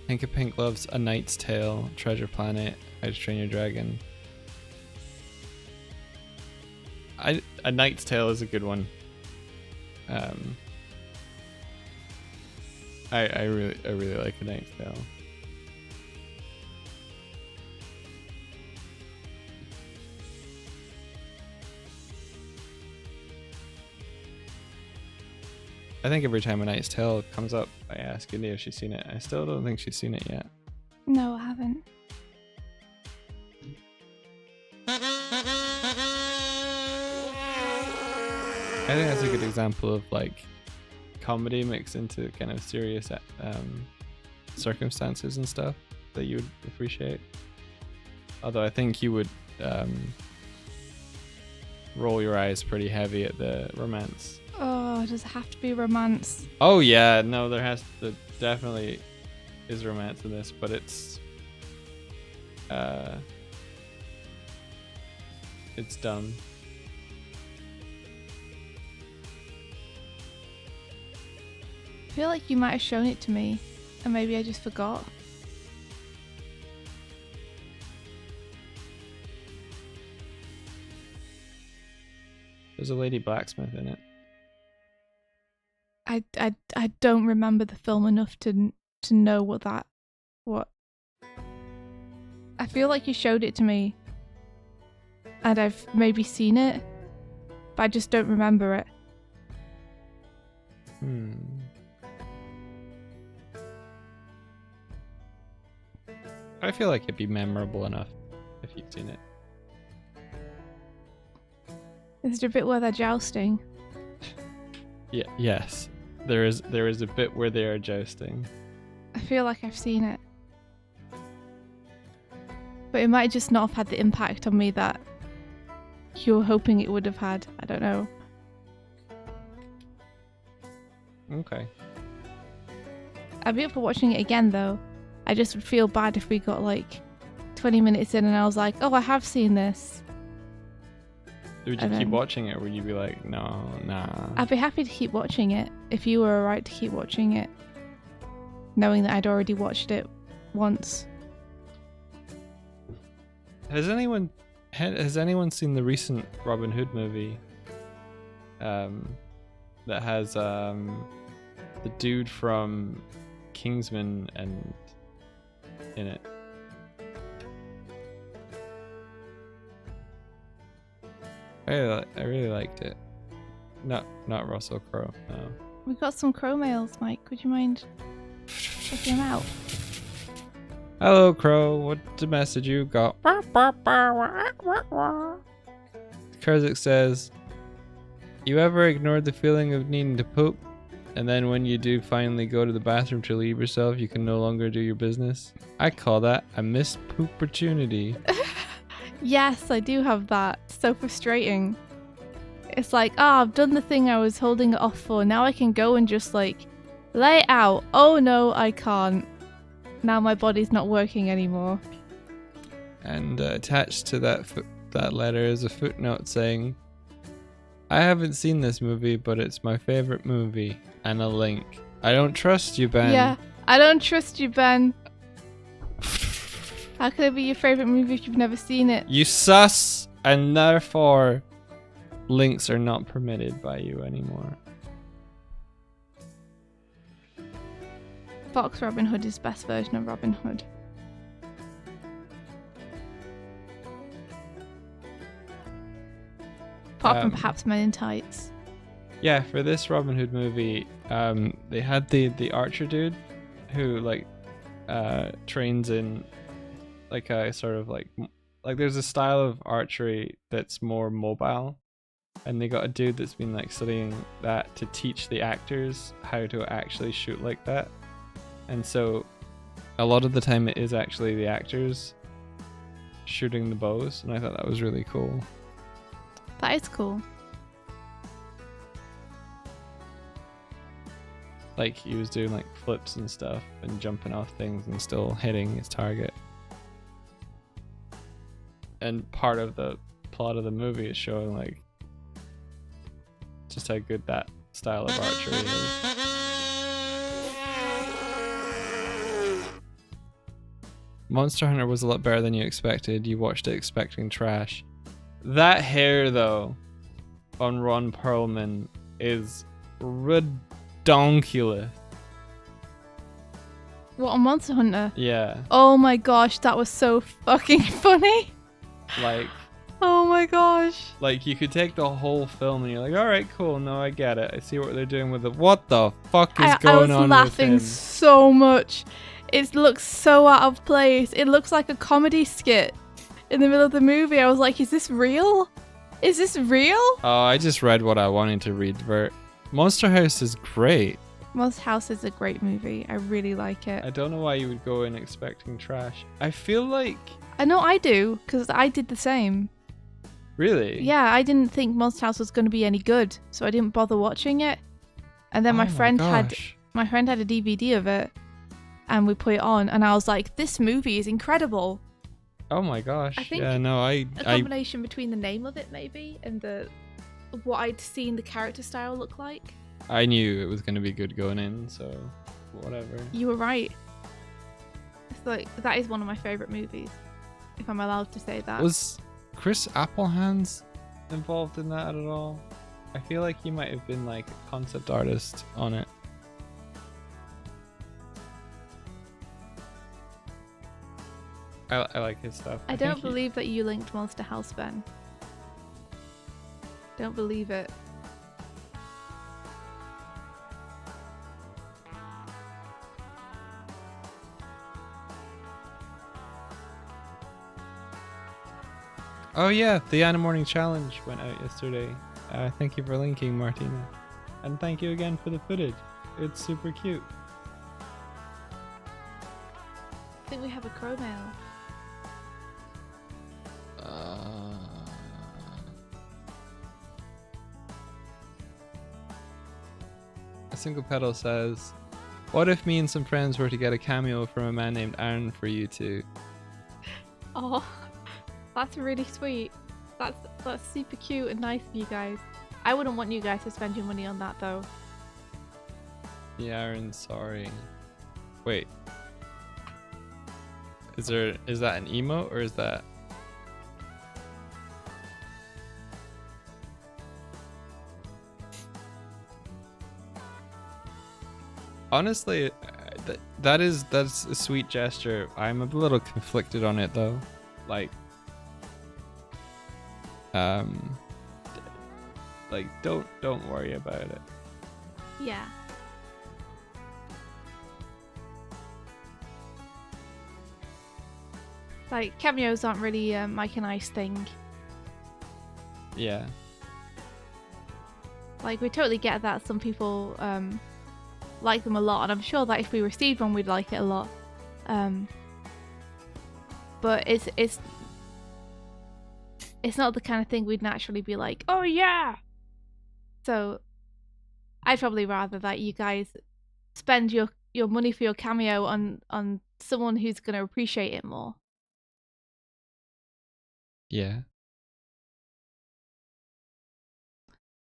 Pinka Pink loves A Knight's Tale, Treasure Planet, How to Train Your Dragon. A Knight's Tale is a good one. I really like A Knight's Tale. I think every time A Knight's Tale comes up, I ask India if she's seen it. I still don't think she's seen it yet. No, I haven't. I think that's a good example of like comedy mixed into kind of serious circumstances and stuff that you would appreciate. Although I think you would roll your eyes pretty heavy at the romance. Oh, does it have to be romance? Oh yeah, no, definitely is romance in this, but it's dumb. I feel like you might have shown it to me, and maybe I just forgot. There's a lady blacksmith in it. I don't remember the film enough to know what. I feel like you showed it to me, and I've maybe seen it, but I just don't remember it. I feel like it'd be memorable enough if you've seen it. Is there a bit where they're jousting? Yeah. Yes. There is a bit where they are jousting. I feel like I've seen it. But it might just not have had the impact on me that you were hoping it would have had. I don't know. Okay. I'd be up for watching it again though. I just would feel bad if we got like 20 minutes in and I was like, oh, I have seen this. Would you keep watching it, or would you be like, no, nah? I'd be happy to keep watching it if you were alright to keep watching it, knowing that I'd already watched it once. Has anyone seen the recent Robin Hood movie? That has the dude from Kingsman and in it. I really liked it. Not Russell Crowe. No. We've got some Crow mails, Mike. Would you mind checking them out? Hello, Crow. What's the message you got? Kurzik says, you ever ignored the feeling of needing to poop, and then when you do finally go to the bathroom to relieve yourself, you can no longer do your business? I call that a missed poop opportunity. Yes, I do have that. So frustrating. It's like, I've done the thing I was holding it off for. Now I can go and just like lay it out. Oh no, I can't. Now my body's not working anymore. And attached to that letter is a footnote saying, I haven't seen this movie, but it's my favorite movie. And a link. I don't trust you, Ben. Yeah, I don't trust you, Ben. How could it be your favorite movie if you've never seen it? You sus, and therefore links are not permitted by you anymore. Fox Robin Hood is the best version of Robin Hood. Apart from perhaps Men in Tights. Yeah, for this Robin Hood movie, they had the archer dude who like trains in like a sort of like there's a style of archery that's more mobile, and they got a dude that's been like studying that to teach the actors how to actually shoot like that. And so a lot of the time it is actually the actors shooting the bows, and I thought that was really cool. That is cool. Like he was doing like flips and stuff and jumping off things and still hitting his target. And part of the plot of the movie is showing like just how good that style of archery is. Monster Hunter was a lot better than you expected. You watched it expecting trash. That hair though on Ron Perlman is redonkulous. What, on Monster Hunter? Yeah. Oh my gosh, that was so fucking funny. Like Oh my gosh. Like, you could take the whole film and you're like, all right, cool. No, I get it. I see what they're doing with it. What the fuck is I going was on with laughing him? so much. It looks so out of place. It looks like a comedy skit in the middle of the movie. I was like, is this real? Is this real? Oh, I just read what I wanted to read, Vert. Monster House is great. Monster House is a great movie. I really like it. I don't know why you would go in expecting trash. I feel like... I know I do, because I did the same. Really? Yeah, I didn't think Monster House was going to be any good, so I didn't bother watching it. And then Oh my friend had gosh. a DVD of it, and we put it on, and I was like, this movie is incredible. Oh my gosh. I think yeah, no, A combination between the name of it, maybe, and what I'd seen the character style look like. I knew it was going to be good going in, so whatever. You were right. It's like, that is one of my favourite movies, if I'm allowed to say that. Was Chris Applehands involved in that at all? I feel like he might have been like a concept artist on it. I like his stuff. I think don't he- believe that you linked Monster House, Ben. Don't believe it. Oh yeah, the Anna Morning Challenge went out yesterday. Thank you for linking, Martina. And thank you again for the footage. It's super cute. I think we have a crow mail. A single pedal says, what if me and some friends were to get a cameo from a man named Aaron for you two? Oh, that's really sweet. That's super cute and nice of you guys. I wouldn't want you guys to spend your money on that though. Yeah, Aaron, sorry. Wait. Is that an emote or is that... Honestly, that's a sweet gesture. I'm a little conflicted on it though. Like, don't worry about it. Yeah. Like, cameos aren't really Mike and I's thing. Yeah. Like, we totally get that some people like them a lot, and I'm sure that if we received one, we'd like it a lot. But it's not the kind of thing we'd naturally be like, oh yeah. So I'd probably rather that you guys spend your money for your cameo on someone who's going to appreciate it more. Yeah.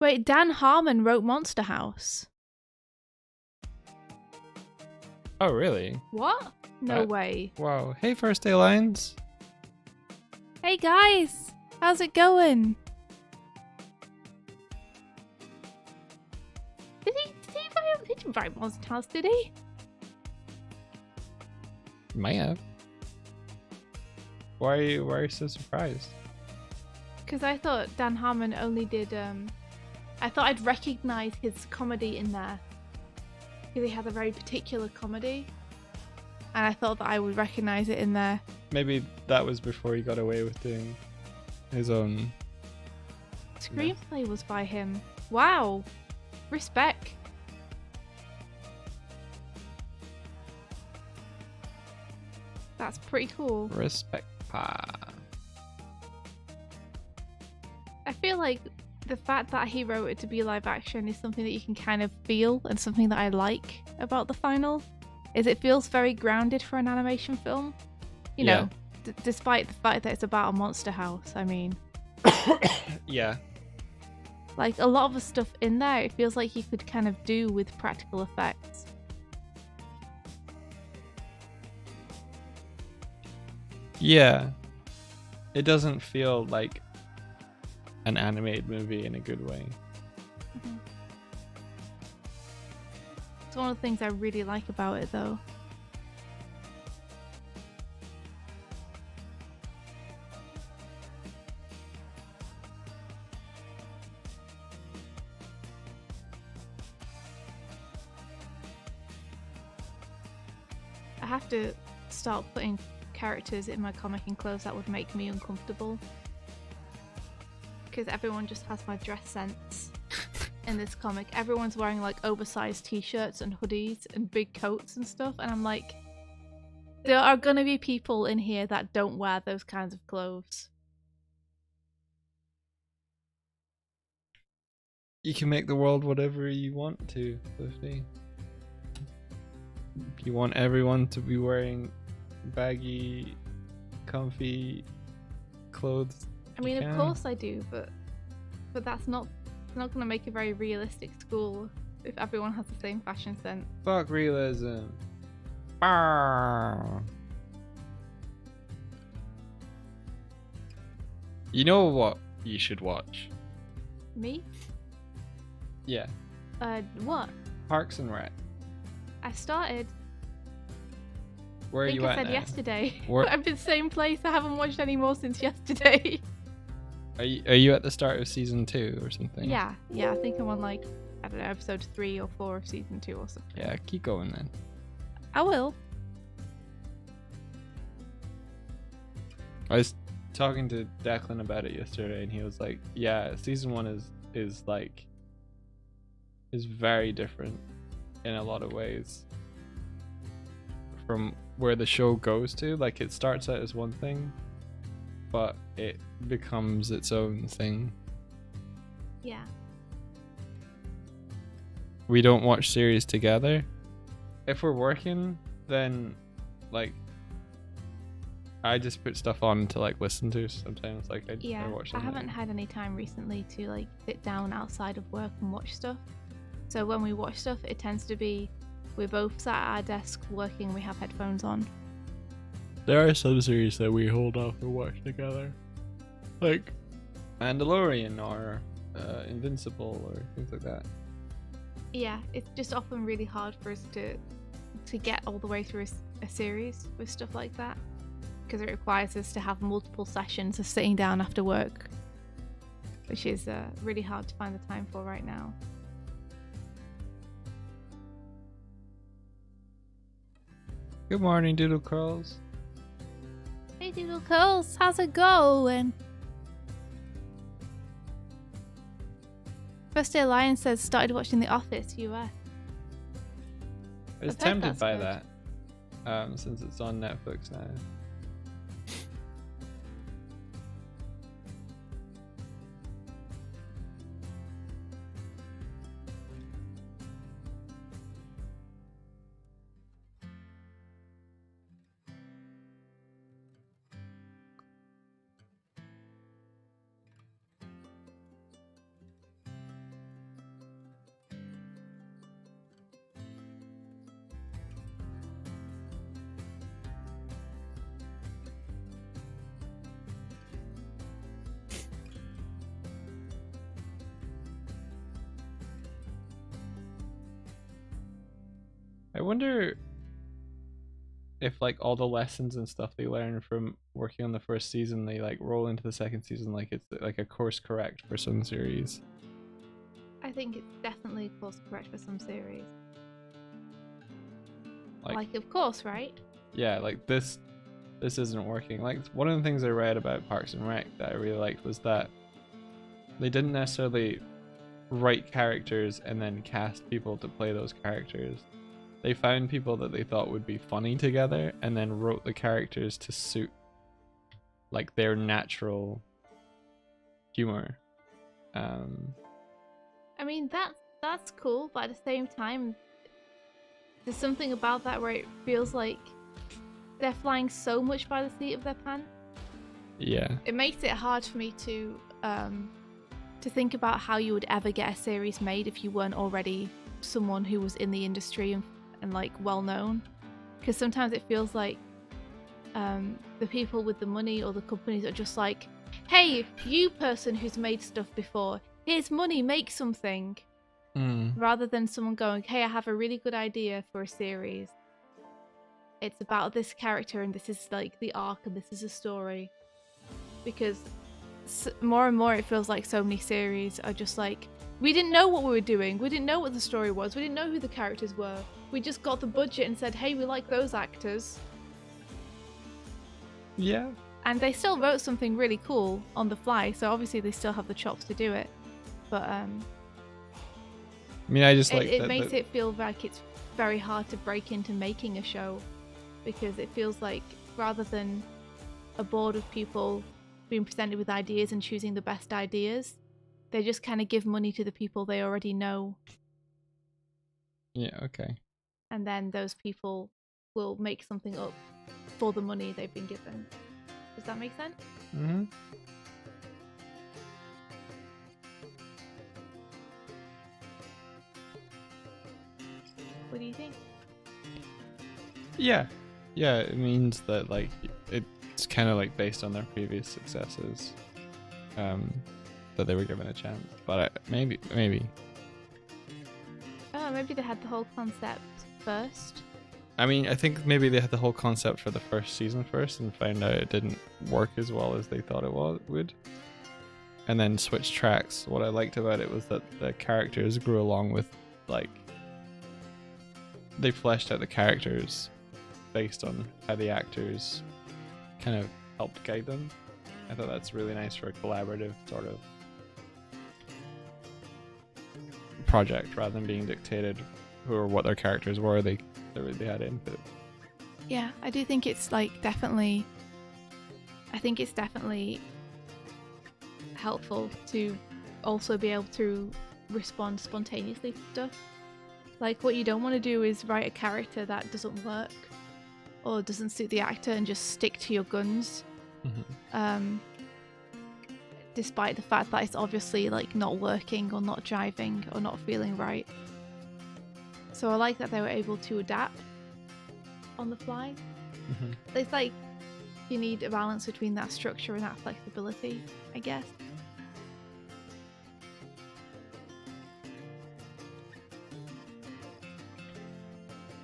Wait, Dan Harmon wrote Monster House. Oh, really? What? No way. Wow. Hey, First Day Lines. Hey guys, how's it going? Did he write Monster House, did he? Might have. Why are you so surprised? Because I thought Dan Harmon only did, I thought I'd recognise his comedy in there. Because he has a very particular comedy. And I thought that I would recognise it in there. Maybe that was before he got away with doing his own... Screenplay was by him. Wow. Respect. That's pretty cool. Respect. I feel like the fact that he wrote it to be live action is something that you can kind of feel, and something that I like about the final is it feels very grounded for an animation film. You know, despite the fact that it's about a monster house. I mean, Yeah. like a lot of the stuff in there, it feels like you could kind of do with practical effects. Yeah. It doesn't feel like an animated movie in a good way. Mm-hmm. It's one of the things I really like about it, though. have to start putting characters in my comic in clothes that would make me uncomfortable. Because everyone just has my dress sense in this comic. Everyone's wearing like oversized t-shirts and hoodies and big coats and stuff. And I'm like, there are gonna be people in here that don't wear those kinds of clothes. You can make the world whatever you want to, Clifty. If you want everyone to be wearing baggy, comfy clothes, I mean, you of can. course I do, but that's not gonna make a very realistic school if everyone has the same fashion sense. Fuck realism. Arr. You know what you should watch? Me? Yeah. What? Parks and Rec. I started. Where are I think you I at said now? yesterday. Where- I've been same place. I haven't watched any more since yesterday. Are you at the start of season 2 or something? Yeah. I think I'm on like, I don't know, episode 3 or 4 of season 2 or something. Yeah, keep going then. I will. I was talking to Declan about it yesterday, and he was like, "Yeah, season 1 is very different in a lot of ways from where the show goes to. Like, it starts out as one thing, but it becomes its own thing." Yeah. We don't watch series together. If we're working, then like I just put stuff on to like listen to sometimes. Like I watch I something. haven't had any time recently to like sit down outside of work and watch stuff. So when we watch stuff, it tends to be we're both sat at our desk working and we have headphones on. There are some series that we hold off and watch together, like Mandalorian or Invincible or things like that. Yeah, it's just often really hard for us to get all the way through a series with stuff like that, because it requires us to have multiple sessions of sitting down after work, which is really hard to find the time for right now. Good morning, Doodle Curls. Hey Doodle Curls, how's it going? First Day Alliance says started watching The Office US. I was I've heard tempted that's by good. that, since it's on Netflix now. I wonder if like all the lessons and stuff they learn from working on the first season, they like roll into the second season like it's like a course correct for some series. I think it's definitely course correct for some series. Like of course, right? yeah, like this isn't working. Like one of the things I read about Parks and Rec that I really liked was that they didn't necessarily write characters and then cast people to play those characters. They found people that they thought would be funny together and then wrote the characters to suit like their natural humor. I mean that's cool, but at the same time, there's something about that where it feels like they're flying so much by the seat of their pants. Yeah. It makes it hard for me to think about how you would ever get a series made if you weren't already someone who was in the industry and like well known, because sometimes it feels like the people with the money or the companies are just like, hey, you person who's made stuff before, here's money, make something. Rather than someone going, hey, I have a really good idea for a series, it's about this character and this is like the arc and this is a story. Because more and more it feels like so many series are just like, we didn't know what we were doing, we didn't know what the story was, we didn't know who the characters were, We just got the budget and said, hey, we like those actors. Yeah. And they still wrote something really cool on the fly, so obviously they still have the chops to do it. But I mean, I just like it that. makes it feel like it's very hard to break into making a show, because it feels like rather than a board of people being presented with ideas and choosing the best ideas, they just kind of give money to the people they already know, Yeah. Okay. and then those people will make something up for the money they've been given. Does that make sense? Mm-hmm. What do you think? Yeah. Yeah. It means that like it's kind of like based on their previous successes, that they were given a chance. But maybe. Oh, maybe they had the whole concept first. I mean, I think maybe they had the whole concept for the first season first and found out it didn't work as well as they thought it would. And then switched tracks. What I liked about it was that the characters grew along with, like, they fleshed out the characters based on how the actors kind of helped guide them. I thought that's really nice for a collaborative sort of project rather than being dictated who or what their characters were. They really had input. Yeah, I do think it's like definitely. I think it's definitely helpful to also be able to respond spontaneously to stuff. Like, what you don't want to do is write a character that doesn't work or doesn't suit the actor and just stick to your guns. Mm-hmm. Despite the fact that it's obviously like not working or not jiving or not feeling right. So I like that they were able to adapt on the fly. Mm-hmm. It's like you need a balance between that structure and that flexibility, I guess.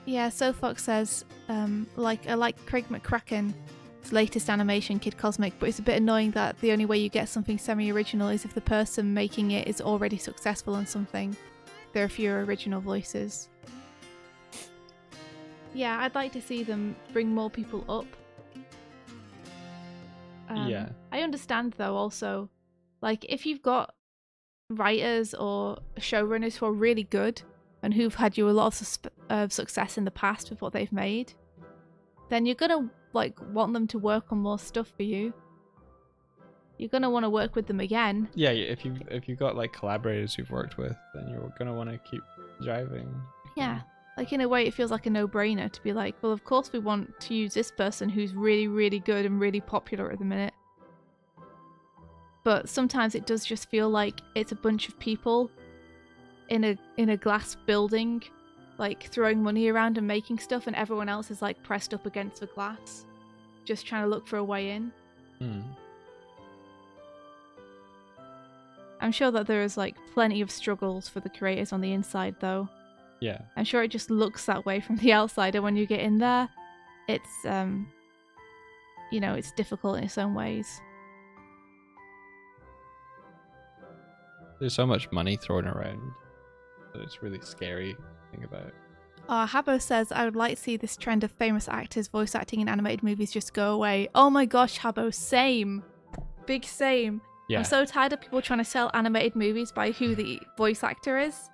Yeah, SoFox says, I like Craig McCracken's latest animation, Kid Cosmic, but it's a bit annoying that the only way you get something semi-original is if the person making it is already successful in something. There are fewer original voices. Yeah, I'd like to see them bring more people up. Yeah. I understand, though, also, like, if you've got writers or showrunners who are really good and who've had you a lot of success in the past with what they've made, then you're gonna like want them to work on more stuff for you. You're gonna want to work with them again. Yeah, if you've got like collaborators you've worked with, then you're gonna want to keep driving. Yeah, like in a way, it feels like a no-brainer to be like, well, of course we want to use this person who's really, really good and really popular at the minute. But sometimes it does just feel like it's a bunch of people in a glass building, like throwing money around and making stuff, and everyone else is like pressed up against the glass, just trying to look for a way in. I'm sure that there is like plenty of struggles for the creators on the inside, though. Yeah. I'm sure it just looks that way from the outside, and when you get in there, it's it's difficult in its own ways. There's so much money thrown around that it's really scary to think about. Habbo says, I would like to see this trend of famous actors voice acting in animated movies just go away. Oh my gosh, Habbo, same. Big same. Yeah. I'm so tired of people trying to sell animated movies by who the voice actor is.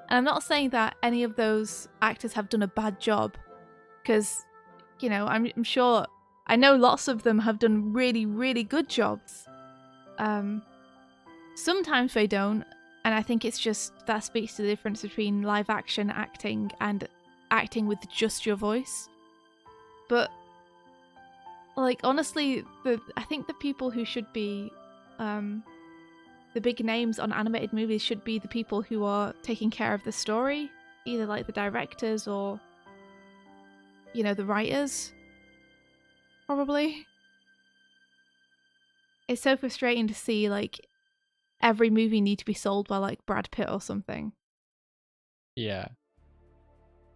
And I'm not saying that any of those actors have done a bad job, because, I'm sure, I know lots of them have done really, really good jobs. Sometimes they don't, and I think it's just that speaks to the difference between live action acting and acting with just your voice. But, like, honestly, I think the people who should be the big names on animated movies should be the people who are taking care of the story, either like the directors or, the writers, probably. It's so frustrating to see, like, every movie need to be sold by, like, Brad Pitt or something. Yeah.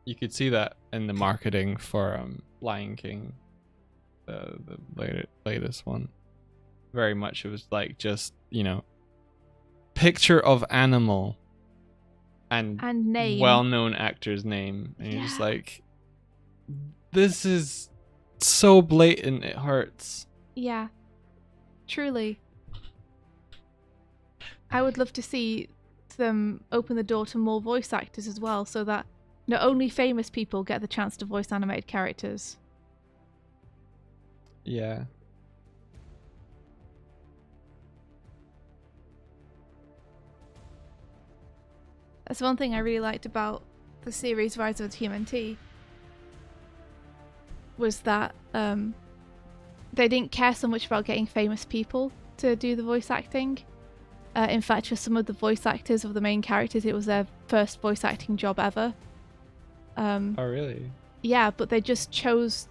You could see that in the marketing for Lion King, the latest one. Very much it was like just, picture of animal and name. well-known actor's name, and you're just Yeah. like, this is so blatant, it hurts. Yeah. Truly. I would love to see them open the door to more voice actors as well, so that not only famous people get the chance to voice animated characters. Yeah. That's one thing I really liked about the series Rise of the TMNT, was that they didn't care so much about getting famous people to do the voice acting. In fact, for some of the voice actors of the main characters, it was their first voice acting job ever. Oh, really? Yeah, but they just chose,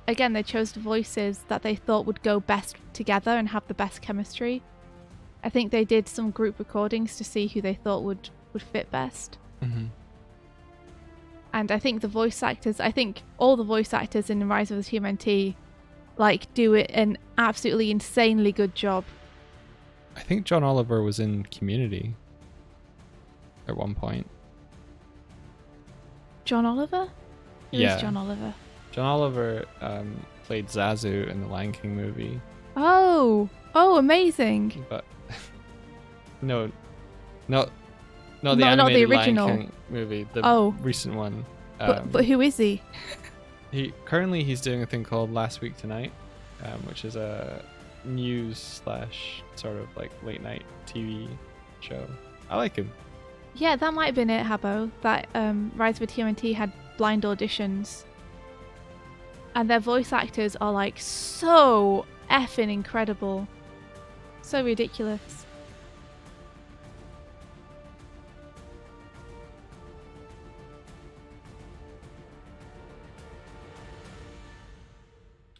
again, they chose the voices that they thought would go best together and have the best chemistry. I think they did some group recordings to see who they thought would fit best. Mm-hmm. And I think all the voice actors in Rise of the TMNT do it an absolutely insanely good job. I think John Oliver was in Community at one point. John Oliver? Who is John Oliver? John Oliver played Zazu in the Lion King movie. Oh, amazing! But not the not animated the original Lion King movie, the recent one. But who is he? He's doing a thing called Last Week Tonight, which is a news / sort of like late night TV show. I like him. Yeah, that might have been it, Habbo. That Rise of TMNT had blind auditions, and their voice actors are so effing incredible, so ridiculous.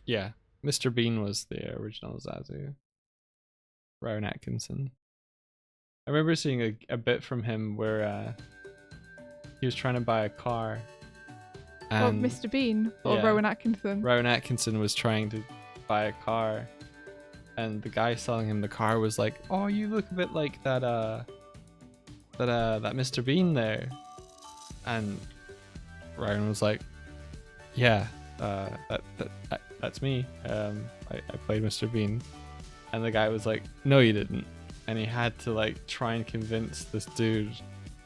Yeah, Mr. Bean was the original Zazu. Rowan Atkinson. I remember seeing a bit from him where he was trying to buy a car. And Mr. Bean or Rowan Atkinson? Rowan Atkinson was trying to buy a car, and the guy selling him the car was like, "Oh, you look a bit like that Mr. Bean there," and Rowan was like, "Yeah, that's me. I played Mr. Bean," and the guy was like, "No, you didn't," and he had to try and convince this dude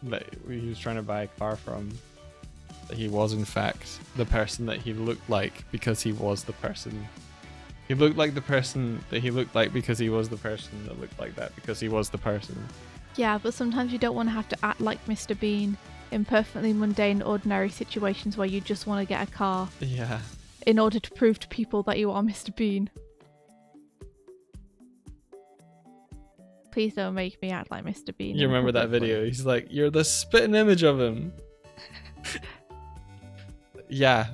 that he was trying to buy a car from that he was in fact the person that he looked like, because he was the person. He looked like the person that he looked like because he was the person that looked like that because he was the person. Yeah, but sometimes you don't want to have to act like Mr. Bean in perfectly mundane, ordinary situations where you just want to get a car. Yeah. In order to prove to people that you are Mr. Bean. Please don't make me act like Mr. Bean. You remember that video? He's like, "You're the spitting image of him." Yeah,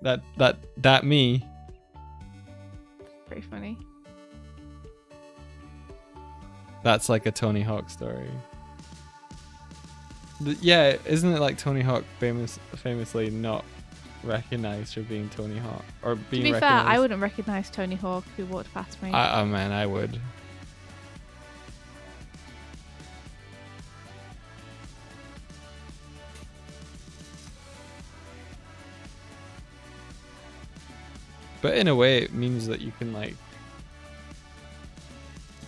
that me. Pretty funny. That's like a Tony Hawk story. Yeah, isn't it like Tony Hawk famously not recognized for being Tony Hawk or being? To be fair, recognized? I wouldn't recognize Tony Hawk who walked past me. Oh man, I would. But in a way, it means that you can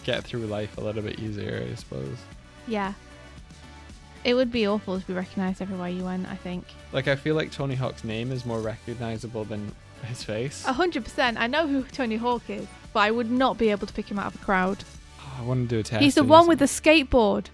get through life a little bit easier, I suppose. Yeah. It would be awful to be recognized everywhere you went, I think. I feel like Tony Hawk's name is more recognizable than his face. 100%. I know who Tony Hawk is, but I would not be able to pick him out of a crowd. Oh, I want to do a test. He's the one with the skateboard.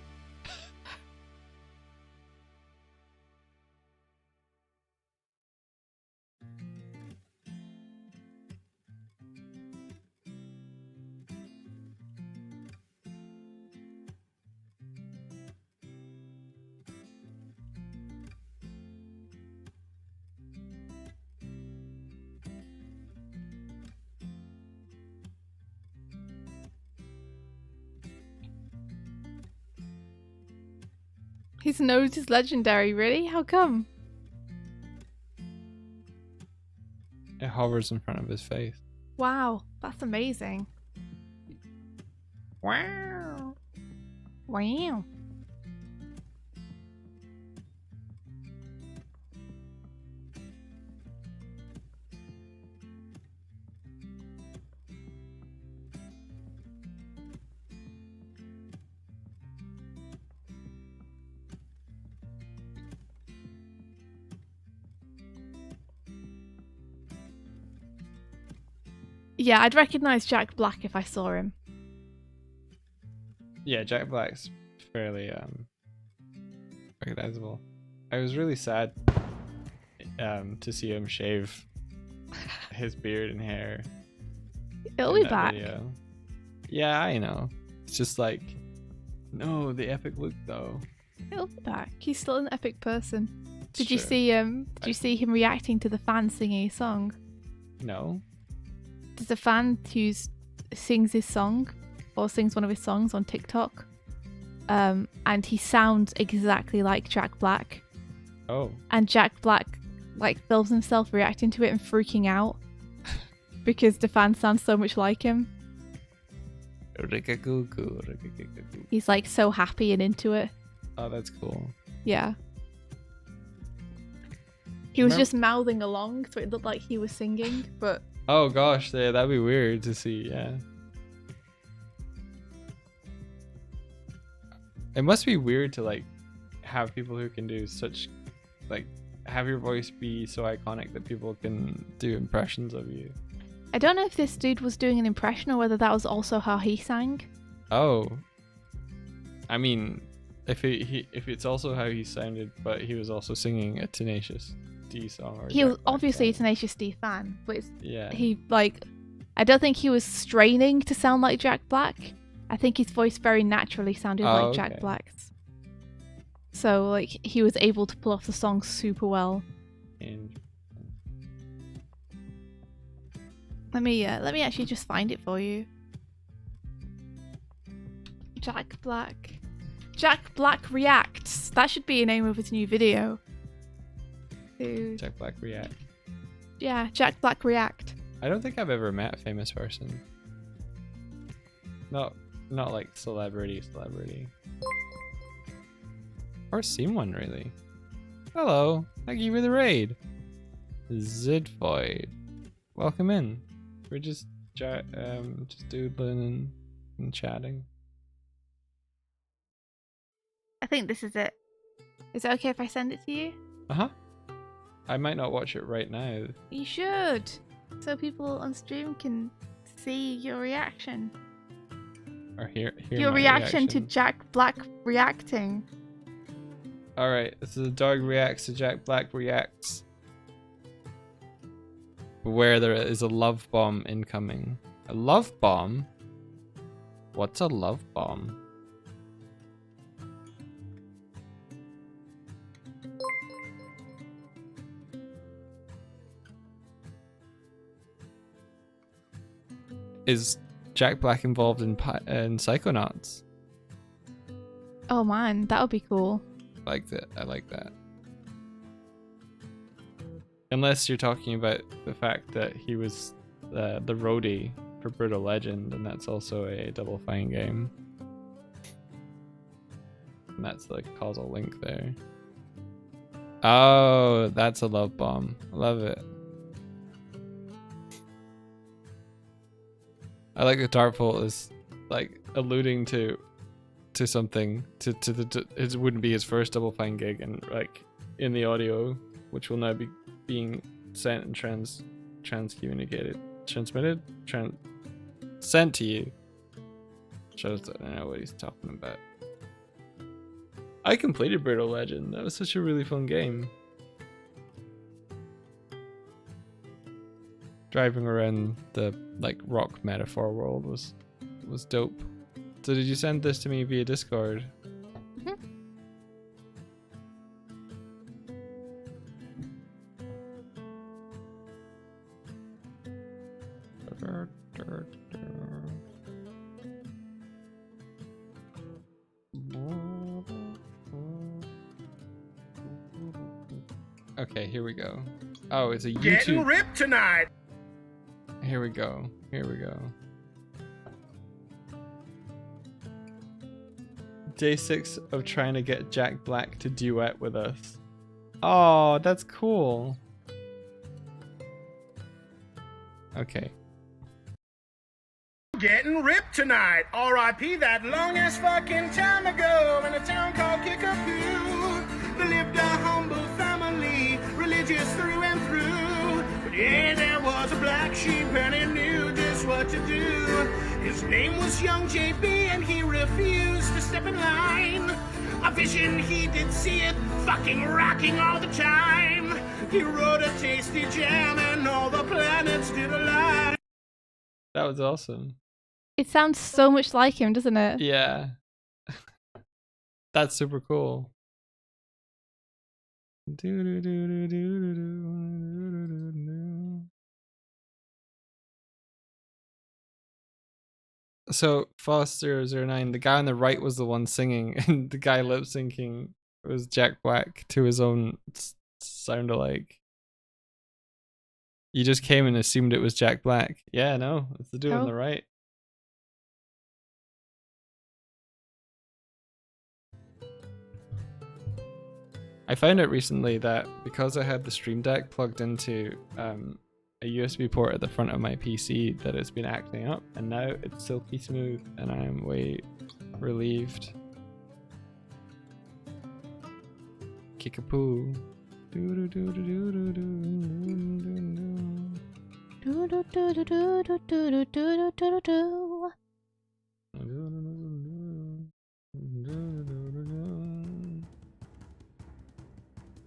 His nose is legendary, really? How come? It hovers in front of his face. Wow, that's amazing. Wow. Wow. Yeah, I'd recognise Jack Black if I saw him. Yeah, Jack Black's fairly recognizable. I was really sad to see him shave his beard and hair. It'll in be that back. video. Yeah, I know. It's just like, no, the epic look though. It'll be back. He's still an epic person. It's Did you true. see him reacting to the fan singing his song? No. There's a fan who sings his song or sings one of his songs on TikTok. And he sounds exactly like Jack Black. Oh. And Jack Black like films himself reacting to it and freaking out because the fan sounds so much like him. He's like so happy and into it. Oh, that's cool. Yeah. He was Remember- just mouthing along, so it looked like he was singing, but Oh gosh, yeah, that'd be weird to see, yeah. It must be weird to like have people who can do such like have your voice be so iconic that people can do impressions of you. I don't know if this dude was doing an impression or whether that was also how he sang. Oh. I mean, if it's also how he sounded, but he was also singing a Tenacious D song. Or He was Jack Black obviously a song. Tenacious D fan, but Yeah. I don't think he was straining to sound like Jack Black. I think his voice very naturally sounded Oh, like Jack okay. Black's. So like he was able to pull off the song super well. And Let me actually just find it for you. Jack Black. Jack Black reacts. That should be a name of his new video. Dude. Jack Black react. Yeah, Jack Black react. I don't think I've ever met a famous person. Not like celebrity. Or seen one really. Hello, thank you for the raid. Zidvoid. Welcome in. We're just doodling and chatting. I think this is it. Is it okay if I send it to you? Uh-huh. I might not watch it right now. You should. So people on stream can see your reaction. Or hear Your my reaction to Jack Black reacting. Alright, this is a Doig reacts to Jack Black reacts. Where there is a love bomb incoming. A love bomb? What's a love bomb? Is Jack Black involved in Psychonauts? Oh man, that would be cool. I like that. Unless you're talking about the fact that he was the roadie for Brutal Legend, and that's also a Double Fine game. And that's the causal link there. Oh, that's a love bomb. Love it. I like that Darkbolt is like alluding to something to it wouldn't be his first Double Fine gig, and like in the audio, which will now be being sent and sent to you. Shows that I know what he's talking about. I completed Brutal Legend. That was such a really fun game. Driving around the like rock metaphor world was dope. So did you send this to me via Discord? Mhm. Okay, here we go. Oh, it's a Getting YouTube. ripped tonight. Here we go. Day 6 of trying to get Jack Black to duet with us. Oh, that's cool. Okay. Getting ripped tonight. R.I.P. that long ass fucking time ago in a town called Kickapoo. They lived a humble family, religious through and through. But yeah, there was a black sheep and he knew just His name was young JB and he refused to step in line. A vision he did see it, fucking rocking all the time. He wrote a tasty jam and all the planets did align. That was awesome. It sounds so much like him, doesn't it? Yeah. That's super cool. So Foster09, the guy on the right was the one singing, and the guy lip syncing was Jack Black to his own sound alike. You just came and assumed it was Jack Black. Yeah, no, it's the dude on the right. I found out recently that because I had the Stream Deck plugged into a USB port at the front of my PC, that it's been acting up, and now it's silky smooth, and I am way relieved. Kickapoo.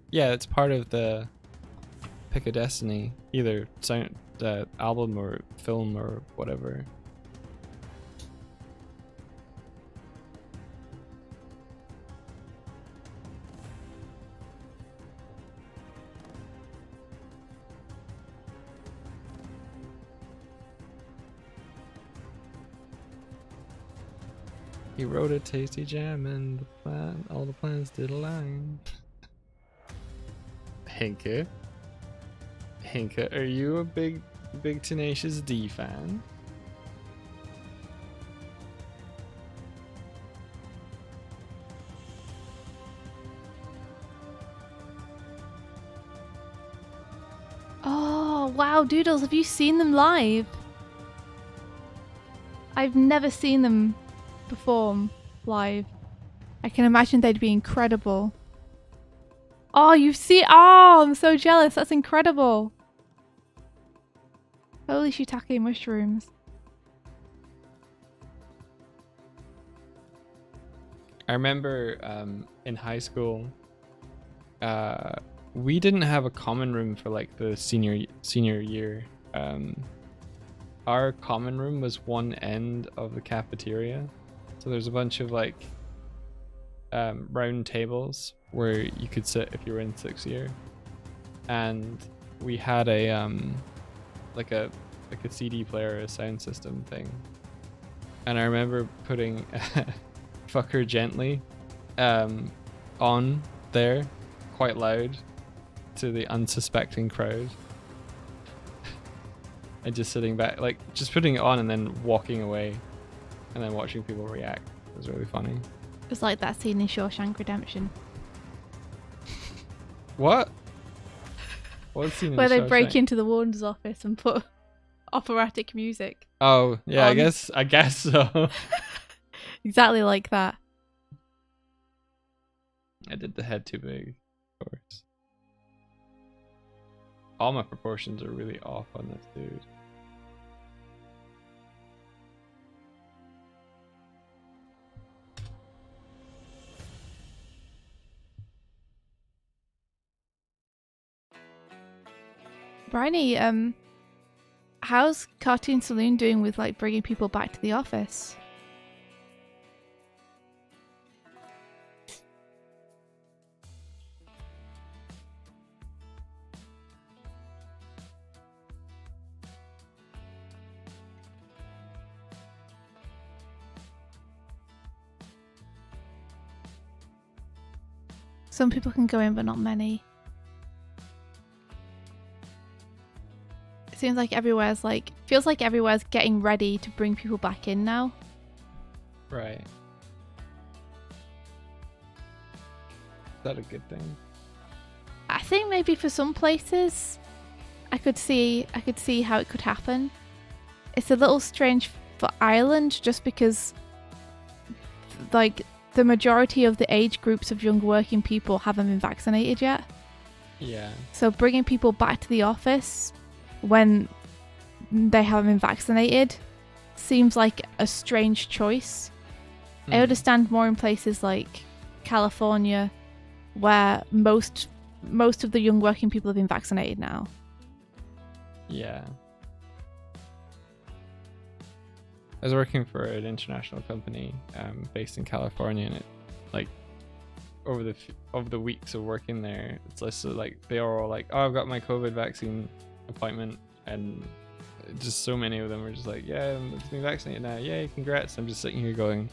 Yeah, it's part of the Pick a Destiny, either sound album or film or whatever. He wrote a tasty jam and all the plans did align. Hinka, are you a big Tenacious D fan? Oh, wow, Doodles, have you seen them live? I've never seen them perform live. I can imagine they'd be incredible. Oh, you see? Oh, I'm so jealous. That's incredible. Holy shiitake mushrooms. I remember in high school, we didn't have a common room for like the senior year. Our common room was one end of the cafeteria, so there's a bunch of like round tables where you could sit if you were in 6th year, and we had a like a CD player, a sound system thing, and I remember putting Fuck Her Gently on there quite loud to the unsuspecting crowd, and just sitting back, like just putting it on and then walking away and then watching people react. It was really funny. It was like that scene in Shawshank Redemption. What scene? Where they break into the warden's office and put operatic music. Oh yeah, on. I guess so. Exactly like that. I did the head too big, of course. All my proportions are really off on this dude. Bryony, how's Cartoon Saloon doing with like bringing people back to the office? Some people can go in, but not many. It seems like feels like everywhere's getting ready to bring people back in now. Right. Is that a good thing? I think maybe for some places, I could see how it could happen. It's a little strange for Ireland, just because, like, the majority of the age groups of young working people haven't been vaccinated yet. Yeah. So bringing people back to the office when they haven't been vaccinated seems like a strange choice. I understand more in places like California, where most of the young working people have been vaccinated now. Yeah. I was working for an international company based in California, and it, like, over the weeks of working there, it's just like they are all like, "Oh, I've got my COVID vaccine appointment," and just so many of them were just like, "Yeah, I'm being vaccinated now. Yay, congrats!" I'm just sitting here going,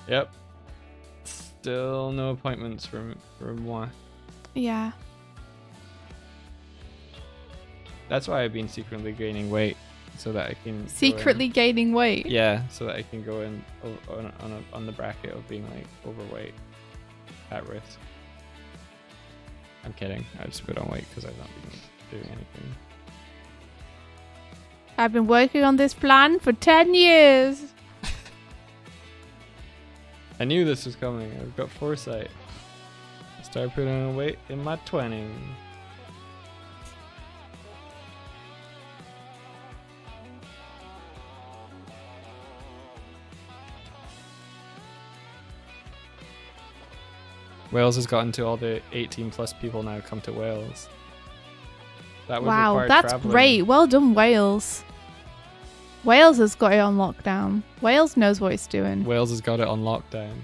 "Yep, still no appointments for moi." Yeah. That's why I've been secretly gaining weight, so that I can Secretly gaining weight? Yeah, so that I can go in on the bracket of being like overweight, at risk. I'm kidding. I just put on weight because I've not been doing anything. I've been working on this plan for 10 years. I knew this was coming. I've got foresight. I started putting on weight in my 20s. Wales has gotten to all the 18 plus people now come to Wales. That would Wow, require that's traveling. great. Well done, Wales. Wales has got it on lockdown. Wales knows what it's doing. Wales has got it on lockdown.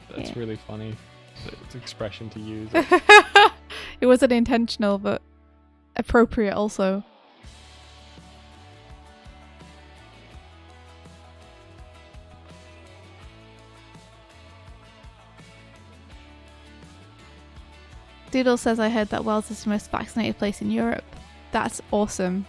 That's Yeah. really funny. It's an expression to use. It wasn't intentional, but appropriate also. Doodle says, I heard that Wales is the most vaccinated place in Europe. That's awesome.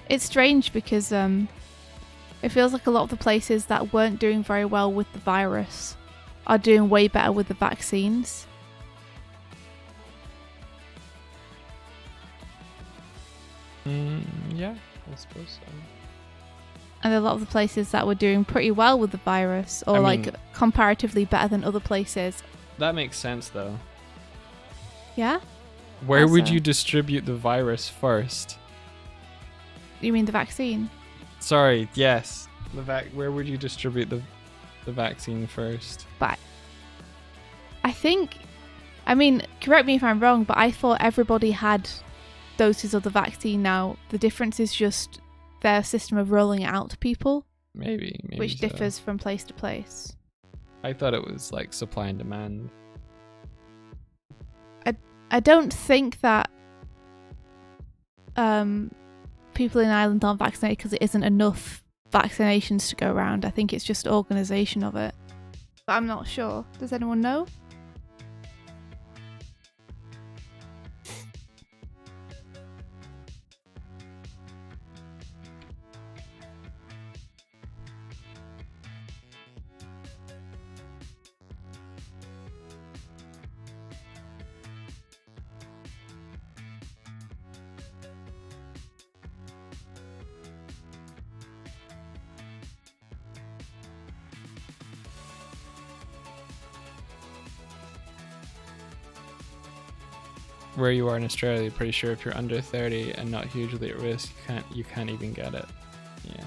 It's strange because it feels like a lot of the places that weren't doing very well with the virus are doing way better with the vaccines. Yeah, I suppose so. And a lot of the places that were doing pretty well with the virus, or I mean, comparatively better than other places. That makes sense, though. Yeah? Where would Also- you distribute the virus first? You mean the vaccine? Sorry, yes. Where would you distribute the vaccine first? But I think, I mean, correct me if I'm wrong, but I thought everybody had doses of the vaccine now. The difference is just their system of rolling it out to people, Maybe which so. differs from place to place. I thought it was like supply and demand. I don't think that people in Ireland aren't vaccinated because it isn't enough vaccinations to go around. I think it's just organisation of it. But I'm not sure. Does anyone know? Where you are in Australia, pretty sure if you're under 30 and not hugely at risk, you can't even get it. Yeah.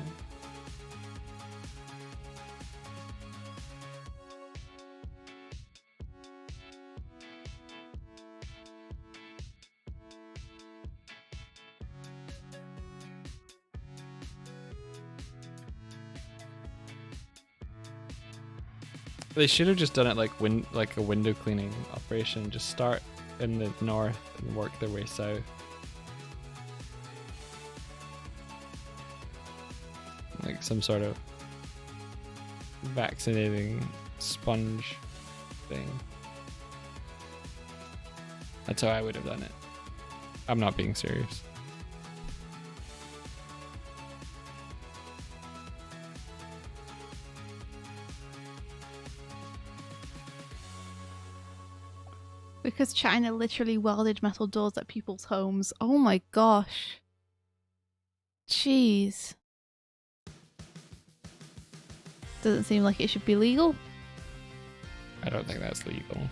They should have just done it like a window cleaning operation. Just start in the north and work their way south. Like some sort of vaccinating sponge thing. That's how I would have done it. I'm not being serious. Because China literally welded metal doors at people's homes. Oh my gosh. Jeez. Doesn't seem like it should be legal. I don't think that's legal.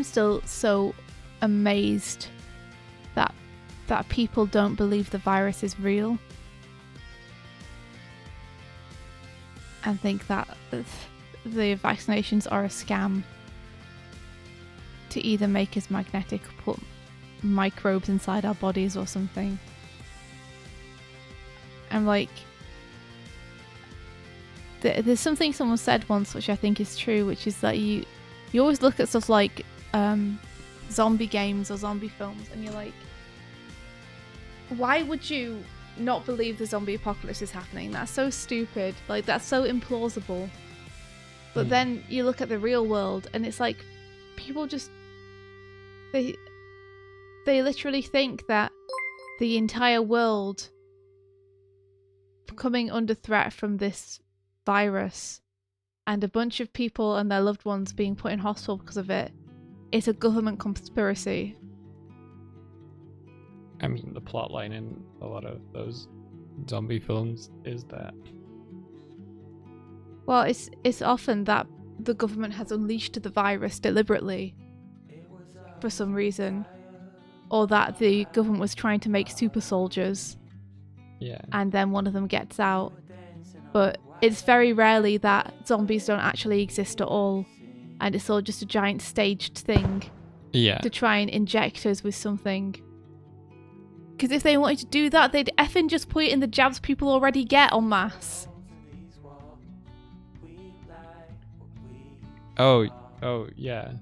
I'm still so amazed that people don't believe the virus is real and think that the vaccinations are a scam to either make us magnetic or put microbes inside our bodies or something. I'm like, there's something someone said once which I think is true, which is that you always look at stuff like zombie games or zombie films and you're like, why would you not believe the zombie apocalypse is happening? That's so stupid. Like, that's so implausible. But then you look at the real world and it's like people just they literally think that the entire world coming under threat from this virus and a bunch of people and their loved ones being put in hospital because of it is a government conspiracy. I mean, the plotline in a lot of those zombie films is that. Well, it's often that the government has unleashed the virus deliberately for some reason, or that the government was trying to make super soldiers. Yeah. And then one of them gets out. But it's very rarely that zombies don't actually exist at all, and it's all just a giant staged thing to try and inject us with something. Because if they wanted to do that, they'd effing just put it in the jabs people already get en masse. Oh, yeah.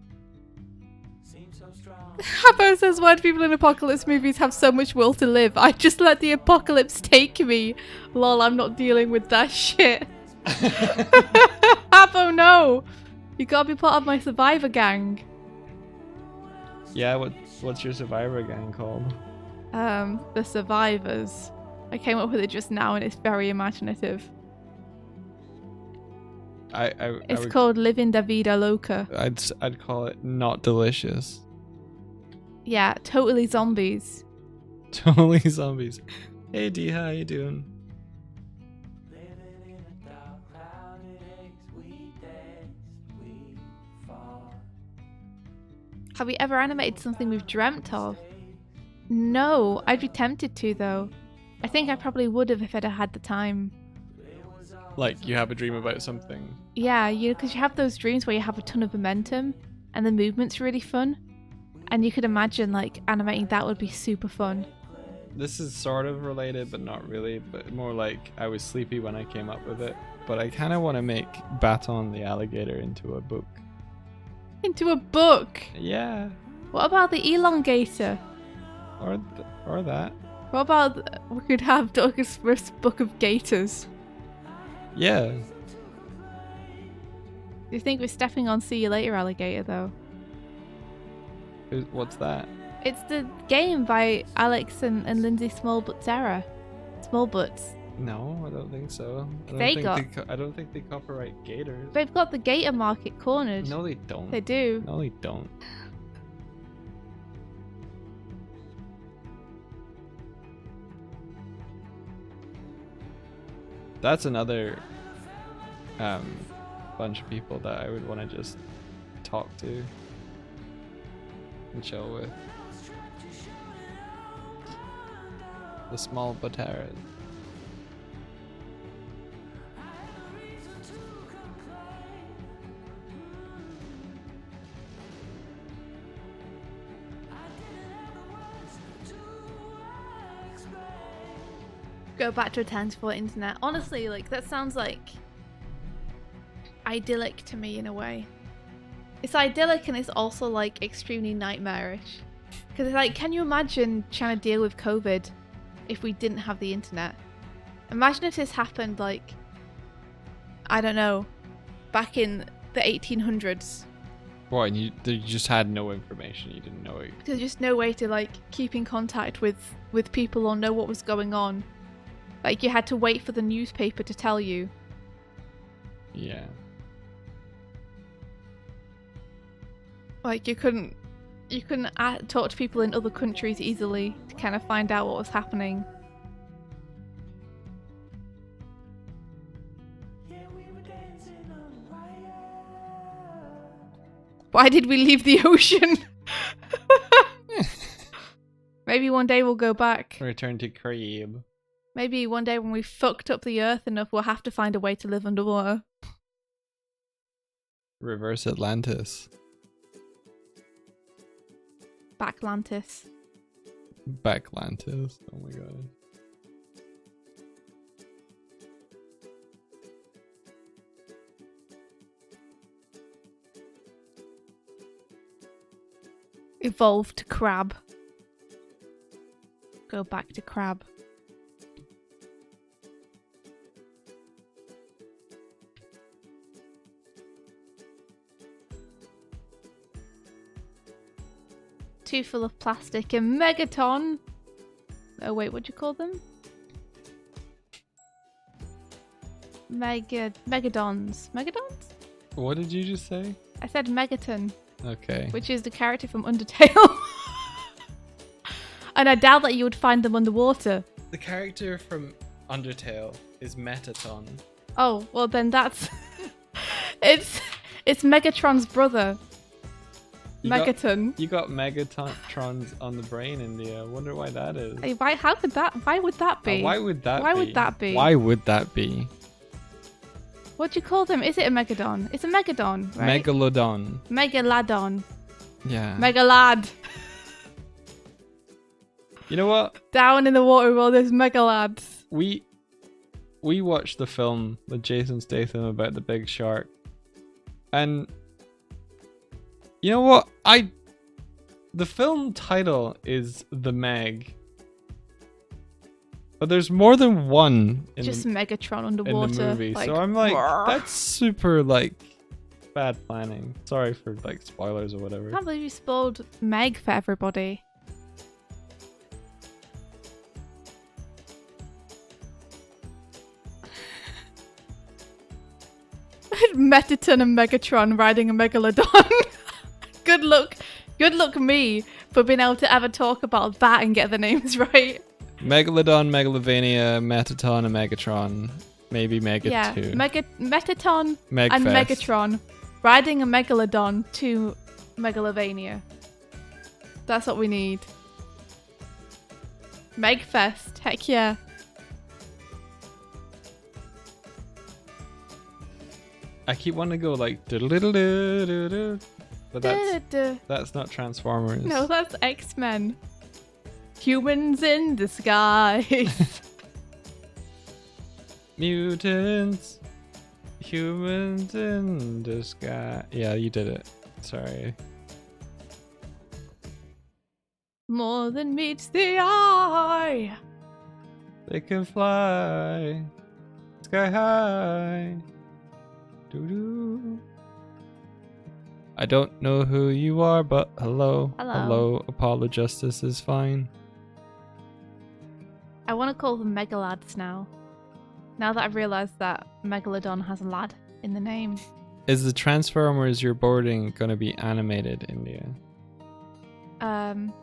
Habbo says, why do people in apocalypse movies have so much will to live? I just let the apocalypse take me. Lol, I'm not dealing with that shit. Habbo, no! You gotta be part of my survivor gang. Yeah, what's your survivor gang called? The Survivors. I came up with it just now and it's very imaginative. It's called Living Da Vida Loca. I'd call it Not Delicious. Yeah, totally zombies. Totally zombies. Hey D, how you doing? Have we ever animated something we've dreamt of? No, I'd be tempted to though. I think I probably would have if I'd have had the time. Like, you have a dream about something. Yeah, because you have those dreams where you have a ton of momentum and the movement's really fun. And you could imagine like animating that would be super fun. This is sort of related, but not really. But more like I was sleepy when I came up with it. But I kind of want to make Baton the alligator into a book. Into a book? Yeah. What about the elongator? Or that. What about we could have Doig's first book of gators? Yeah. Do you think we're stepping on See You Later, Alligator, though? What's that? It's the game by Alex and Lindsay Smallbutts. Smallbutts. No, I don't think so. I don't think they copyright gators. They've got the gator market cornered. No, they don't. They do. No, they don't. That's another bunch of people that I would want to just talk to and chill with. The small Bataras. Go back to a time before internet. Honestly, like that sounds like idyllic to me in a way. It's idyllic and it's also like extremely nightmarish. Because it's like, can you imagine trying to deal with COVID if we didn't have the internet? Imagine if this happened like, I don't know, back in the 1800s. What, and you just had no information, you didn't know it. There's just no way to like keep in contact with people or know what was going on. Like you had to wait for the newspaper to tell you. Yeah. Like you couldn't talk to people in other countries easily to kind of find out what was happening. Why did we leave the ocean? Maybe one day we'll go back. Return to Crib. Maybe one day when we fucked up the earth enough, we'll have to find a way to live underwater. Reverse Atlantis. Backlantis. Backlantis. Oh my god. Evolve to crab. Go back to crab. Too full of plastic. A megaton. Oh wait, what do you call them? Megadons. Megadons? What did you just say? I said megaton, Okay. which is the character from Undertale. And I doubt that you would find them underwater. The character from Undertale is Metaton. Oh, well then that's it's Megatron's brother. Megaton. You got Megatrons on the brain, India. Wonder why that is. Hey, why would that be? Why would that Why be? would that be? Why would that be? What do you call them? Is it a megadon? It's a megadon, right? Megalodon. Megaladon. Yeah. Megalad. You know what? Down in the water world, there's megalads. We watched the film with Jason Statham about the big shark. And you know what? The film title is The Meg. But there's more than one in Just the, Megatron in underwater. the movie. Like, So I'm like, roar. that's super like bad planning. Sorry for like spoilers or I whatever. can't believe you spoiled Meg for everybody. Metaton and Megatron riding a megalodon. Good luck me for being able to ever talk about that and get the names right. Megalodon, Megalovania, Metaton, and Megatron. Maybe Mega Yeah, 2. Metaton Megfest. and Megatron riding a megalodon to Megalovania. That's what we need. Megfest, heck yeah. I keep wanting to go like do-do-do-do-do-do, but Da-da-da. that's not Transformers. No, that's X-Men. Humans in disguise. Mutants, humans in disguise. Yeah, you did it. Sorry. More than meets the eye. They can fly sky high. Doo-doo. I don't know who you are, but hello. Hello. Apollo Justice is fine. I want to call them Megalads now. Now that I've realised that Megalodon has a lad in the name. Is the Transformers you're boarding gonna be animated, India? I'm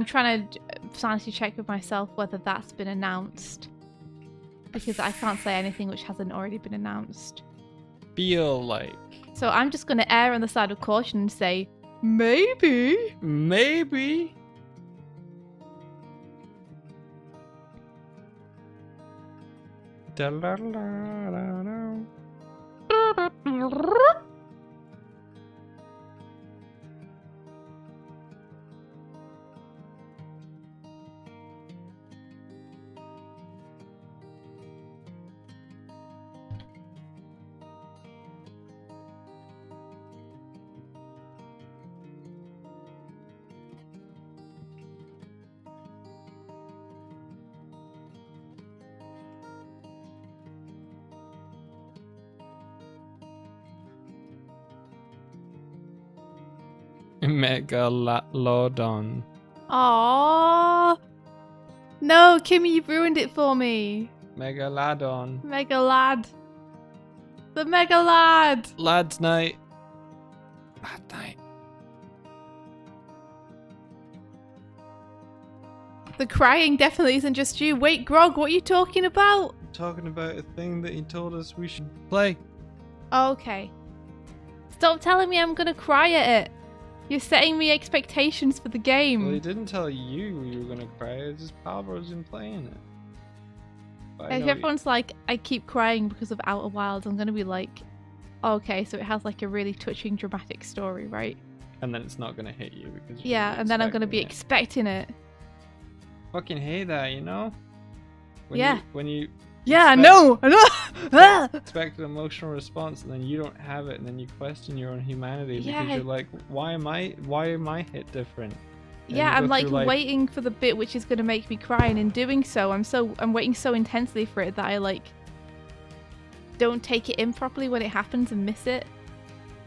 trying to sanity check with myself whether that's been announced. Because I can't say anything which hasn't already been announced. Feel like. So I'm just going to err on the side of caution and say, maybe. Maybe. Megalodon. Aww. No, Kimmy, you've ruined it for me. Megalodon. Megalad. The Megalad. Lads night. Lad night. The crying definitely isn't just you. Wait, Grog, what are you talking about? Talking about a thing that he told us we should play. Okay. Stop telling me I'm gonna cry at it. You're setting me expectations for the game. Well, he didn't tell you you were gonna cry. It's just Pablo's been playing it. But I If know everyone's like, I keep crying because of Outer Wilds, I'm gonna be like, okay, so it has like a really touching, dramatic story, right? and then it's not gonna hit you because you're Yeah, and then I'm gonna be expecting expecting it. fucking hate that, you know? When Yeah. when you Yeah, I expect- know. I know. Ah! expect an emotional response and then you don't have it, and then you question your own humanity Yeah. because you're like, why am I hit different? And Yeah, you I'm go like through life- waiting for the bit which is gonna make me cry, and in doing so, I'm waiting so intensely for it that I like don't take it in properly when it happens and miss it.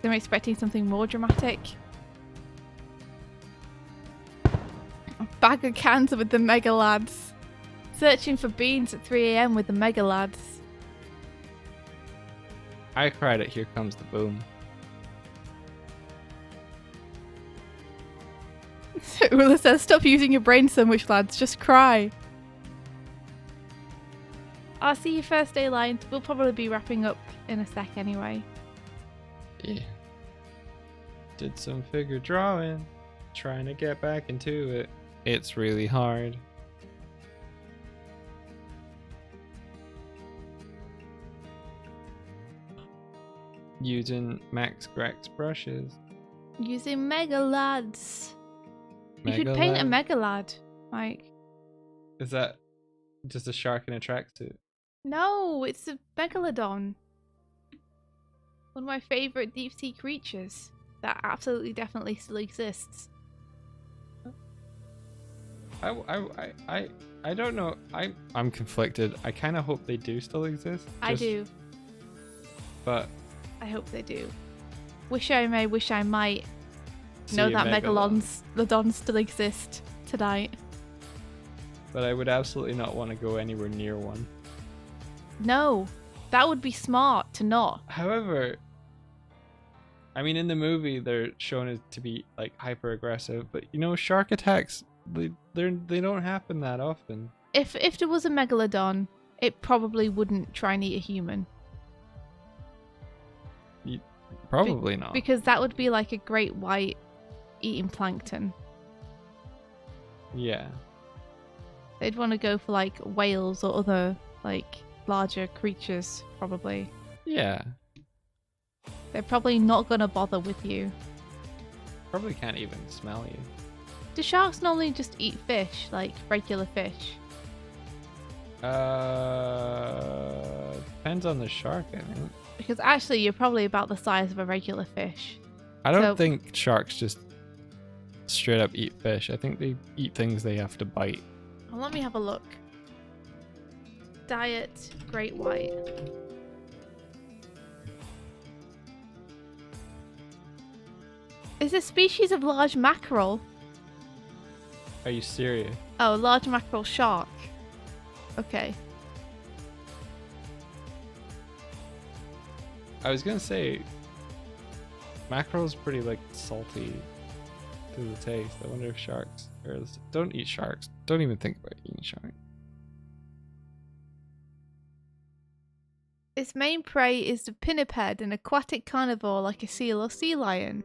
I'm expecting something more dramatic. A bag of cans with the mega lads. Searching for beans at 3 AM with the mega lads. I cried at Here Comes the Boom. Ula says, stop using your brain so much, lads. Just cry. I'll see you first day, Lions. We'll probably be wrapping up in a sec anyway. Yeah. Did some figure drawing, trying to get back into it. It's really hard. Using Max Grex brushes. Using mega lads. You should Mega paint a lad. mega lad, Mike. Is that just a shark in a tracksuit? No, it's a megalodon. One of my favourite deep sea creatures that absolutely definitely still exists. I don't know. I'm conflicted. I kind of hope they do still exist. I just- do. But I hope they do. Wish I may, wish I might know see a that megalodon. megalodons still exist tonight. But I would absolutely not want to go anywhere near one. No, that would be smart to not. However, I mean, in the movie they're shown as to be like hyper aggressive, but you know, shark attacks they don't happen that often. If there was a megalodon, it probably wouldn't try and eat a human. Probably not. Because that would be like a great white eating plankton. Yeah. They'd want to go for like whales or other like larger creatures, probably. Yeah. They're probably not going to bother with you. Probably can't even smell you. Do sharks normally just eat fish, like regular fish? Depends on the shark, I think. Because actually, you're probably about the size of a regular fish. I don't So- think sharks just straight up eat fish. I think they eat things they have to bite. Well, let me have a look. Diet great white. Is a species of large mackerel. Are you serious? Oh, large mackerel shark. Okay. I was gonna say mackerel's pretty like salty to the taste. I wonder if sharks don't eat sharks. Don't even think about eating shark. Its main prey is the pinniped, an aquatic carnivore like a seal or sea lion.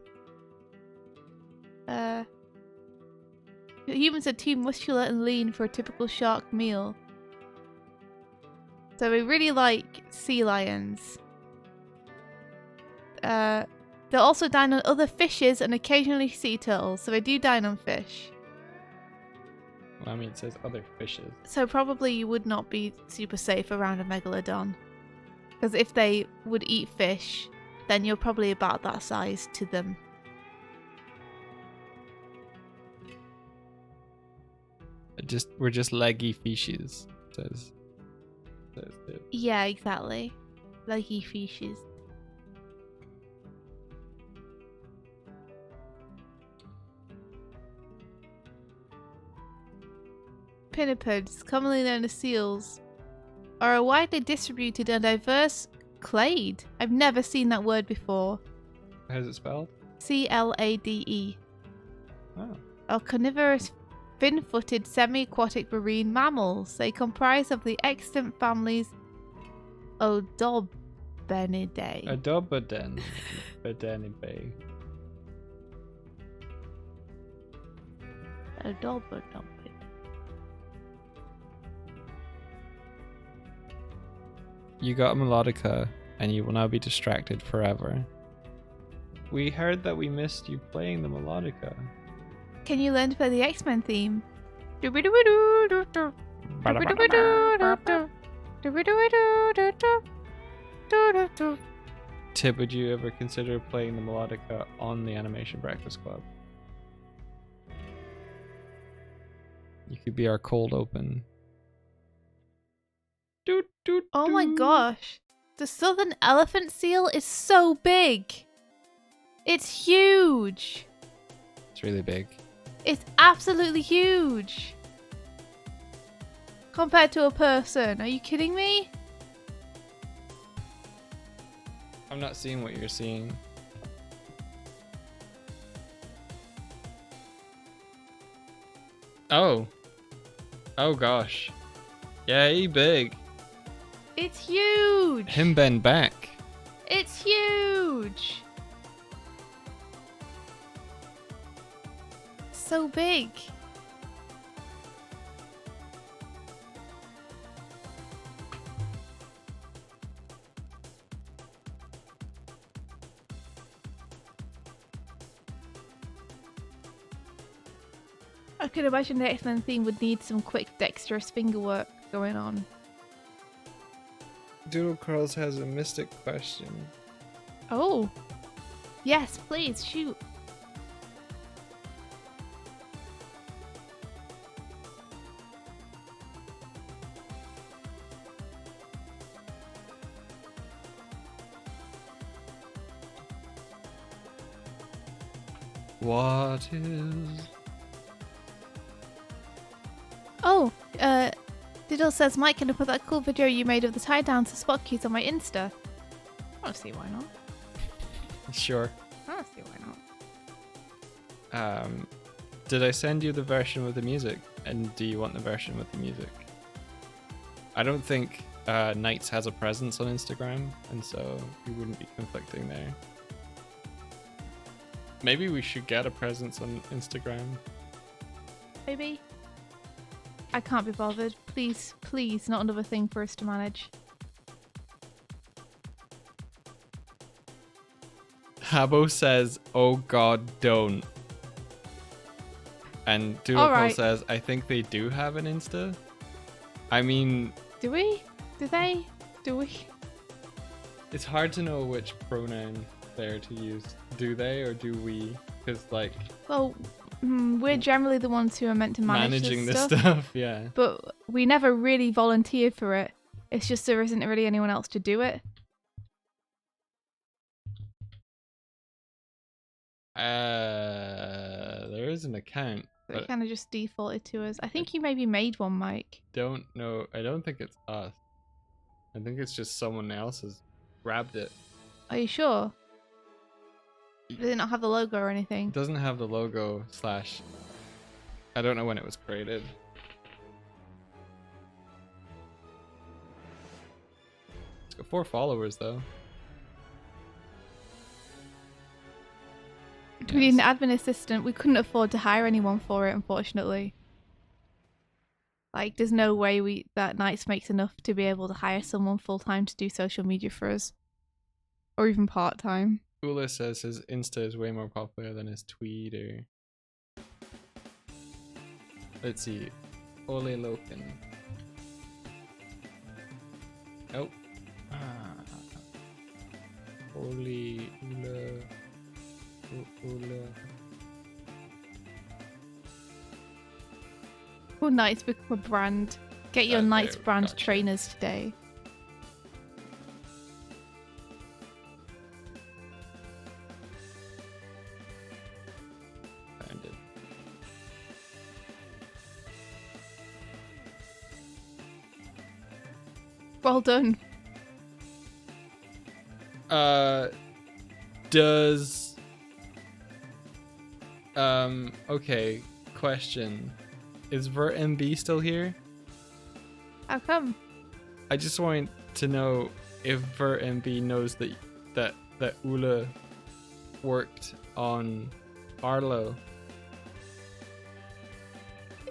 Humans are too muscular and lean for a typical shark meal. So we really like sea lions. They'll also dine on other fishes and occasionally sea turtles, so they do dine on fish. Well, I mean, it says other fishes. So probably you would not be super safe around a megalodon. Because if they would eat fish, then you're probably about that size to them. We're just leggy fishes. Says it. Yeah, exactly. Leggy fishes. Pinnipeds, commonly known as seals, are a widely distributed and diverse clade. I've never seen that word before. How's it spelled? CLADE. Oh. Are carnivorous fin-footed semi-aquatic marine mammals. They comprise of the extant families Benny-day. Adobaden. Bedenibe. Adobadumpid. You got a melodica, and you will now be distracted forever. We heard that we missed you playing the melodica. Can you learn to play the X-Men theme? Tib, would you ever consider playing the melodica on the Animation Breakfast Club? You could be our cold open. Oh my gosh. The southern elephant seal is so big. It's huge. It's really big. It's absolutely huge. Compared to a person. Are you kidding me? I'm not seeing what you're seeing. Oh. Oh gosh. Yeah, he big. It's huge. Him bend back. It's huge. So big. I could imagine the X-Men theme would need some quick dexterous finger work going on. Doodle Curls has a mystic question. Oh. Yes, please, shoot. What is... Oh, Diddle says, Mike, can I put that cool video you made of the tie downs to spot keys on my Insta? I want to see why not. Sure. I want to see why not. Did I send you the version with the music? And do you want the version with the music? I don't think Knights has a presence on Instagram, and so we wouldn't be conflicting there. Maybe we should get a presence on Instagram. Maybe. I can't be bothered. Please, please, not another thing for us to manage. Habo says, oh god, don't. And Doodle Alright. says, I think they do have an Insta. I mean... Do we? Do they? Do we? It's hard to know which pronoun there to use. Do they or do we? Because, like... Well, we're generally the ones who are meant to manage managing this this stuff, yeah. But we never really volunteered for it. It's just there isn't really anyone else to do it. There is an account. So it But kind of just defaulted to us. I think you maybe made one, Mike. don't know. I don't think it's us. I think it's just someone else has grabbed it. Are you sure? Does it not have the logo or anything? It doesn't have the logo / I don't know when it was created. It's got 4 followers though. We need an admin assistant. We couldn't afford to hire anyone for it, unfortunately. Like, there's no way that Knights makes enough to be able to hire someone full-time to do social media for us. Or even part-time. Ula says his Insta is way more popular than his Twitter. Let's see. Ole Loken. Oh. Ole Ula. Ula. Will Knights become a brand? Get your There, Knights brand gotcha. trainers today. Found it. Well done. Does okay, question. Is Vert MB still here? How come? I just want to know, if Vert MB knows that Ula worked on Arlo.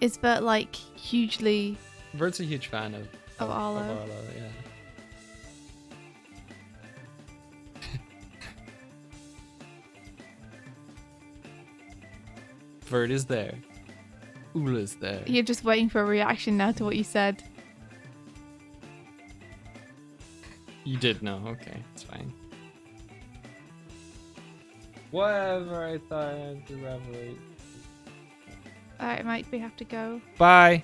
Is Bert like hugely Vert's a huge fan of Arlo? Yeah. Vert is there. Ula's there. You're just waiting for a reaction now to what you said. You did know. Okay, it's fine. Whatever. I thought I had to revelate. Alright, Mike, we have to go. Bye.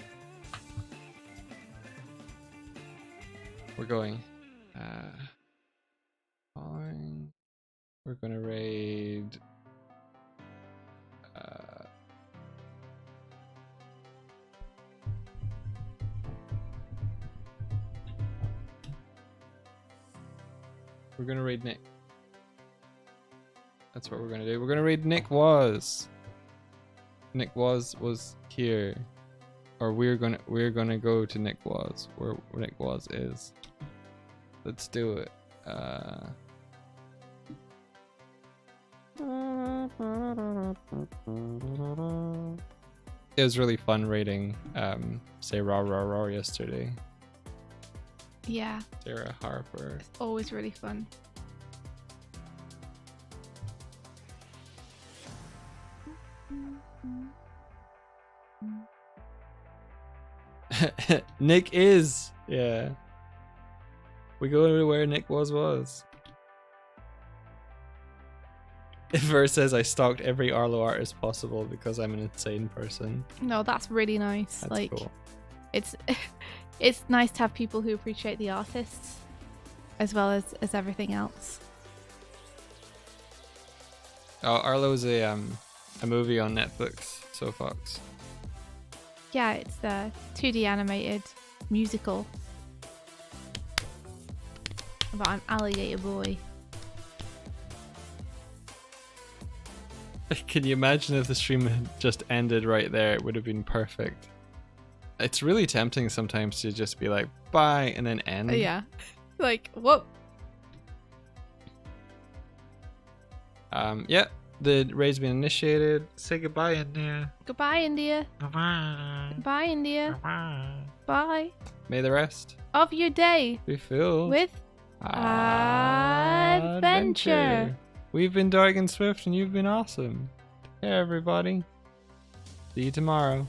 We're going. Fine. We're gonna raid. We're gonna raid Nick. That's what we're gonna do. We're gonna raid Nick Was. Nick Was here, or we're gonna go to Nick Was, where Nick Was is. Let's do it. It was really fun raiding say raw yesterday. Yeah, Sarah Harper. it's always really fun. Nick is. Yeah. We go to where Nick was. Ver says I stalked every Arlo artist possible because I'm an insane person. No, that's really nice. That's like, cool. it's it's nice to have people who appreciate the artists as well as everything else. Oh, Arlo's a movie on Netflix. So Fox. Yeah, it's the 2D animated musical about an alligator boy. Can you imagine if the stream had just ended right there? It would have been perfect. It's really tempting sometimes to just be like, bye, and then end. Yeah. Like, whoa. Yeah, the raid's been initiated. Say goodbye, India. Goodbye, India. Goodbye. Goodbye, India. Goodbye. Bye. May the rest Of your day be filled with adventure. We've been Doig and Swift, and you've been awesome. Take care, everybody. See you tomorrow.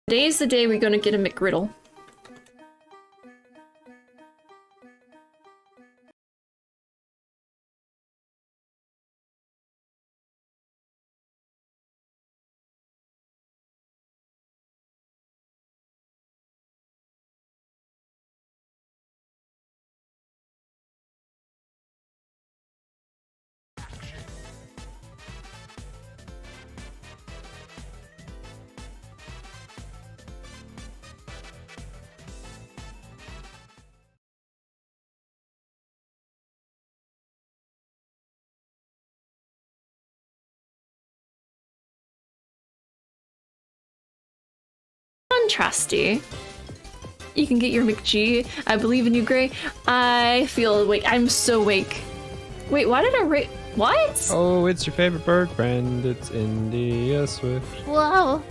Today's the day we're gonna get a McGriddle. Trusty. You can get your McG. I believe in you, Gray. I feel awake. I'm so awake. Wait, why did I rate? What? Oh, it's your favorite bird friend. It's India Swift. Whoa.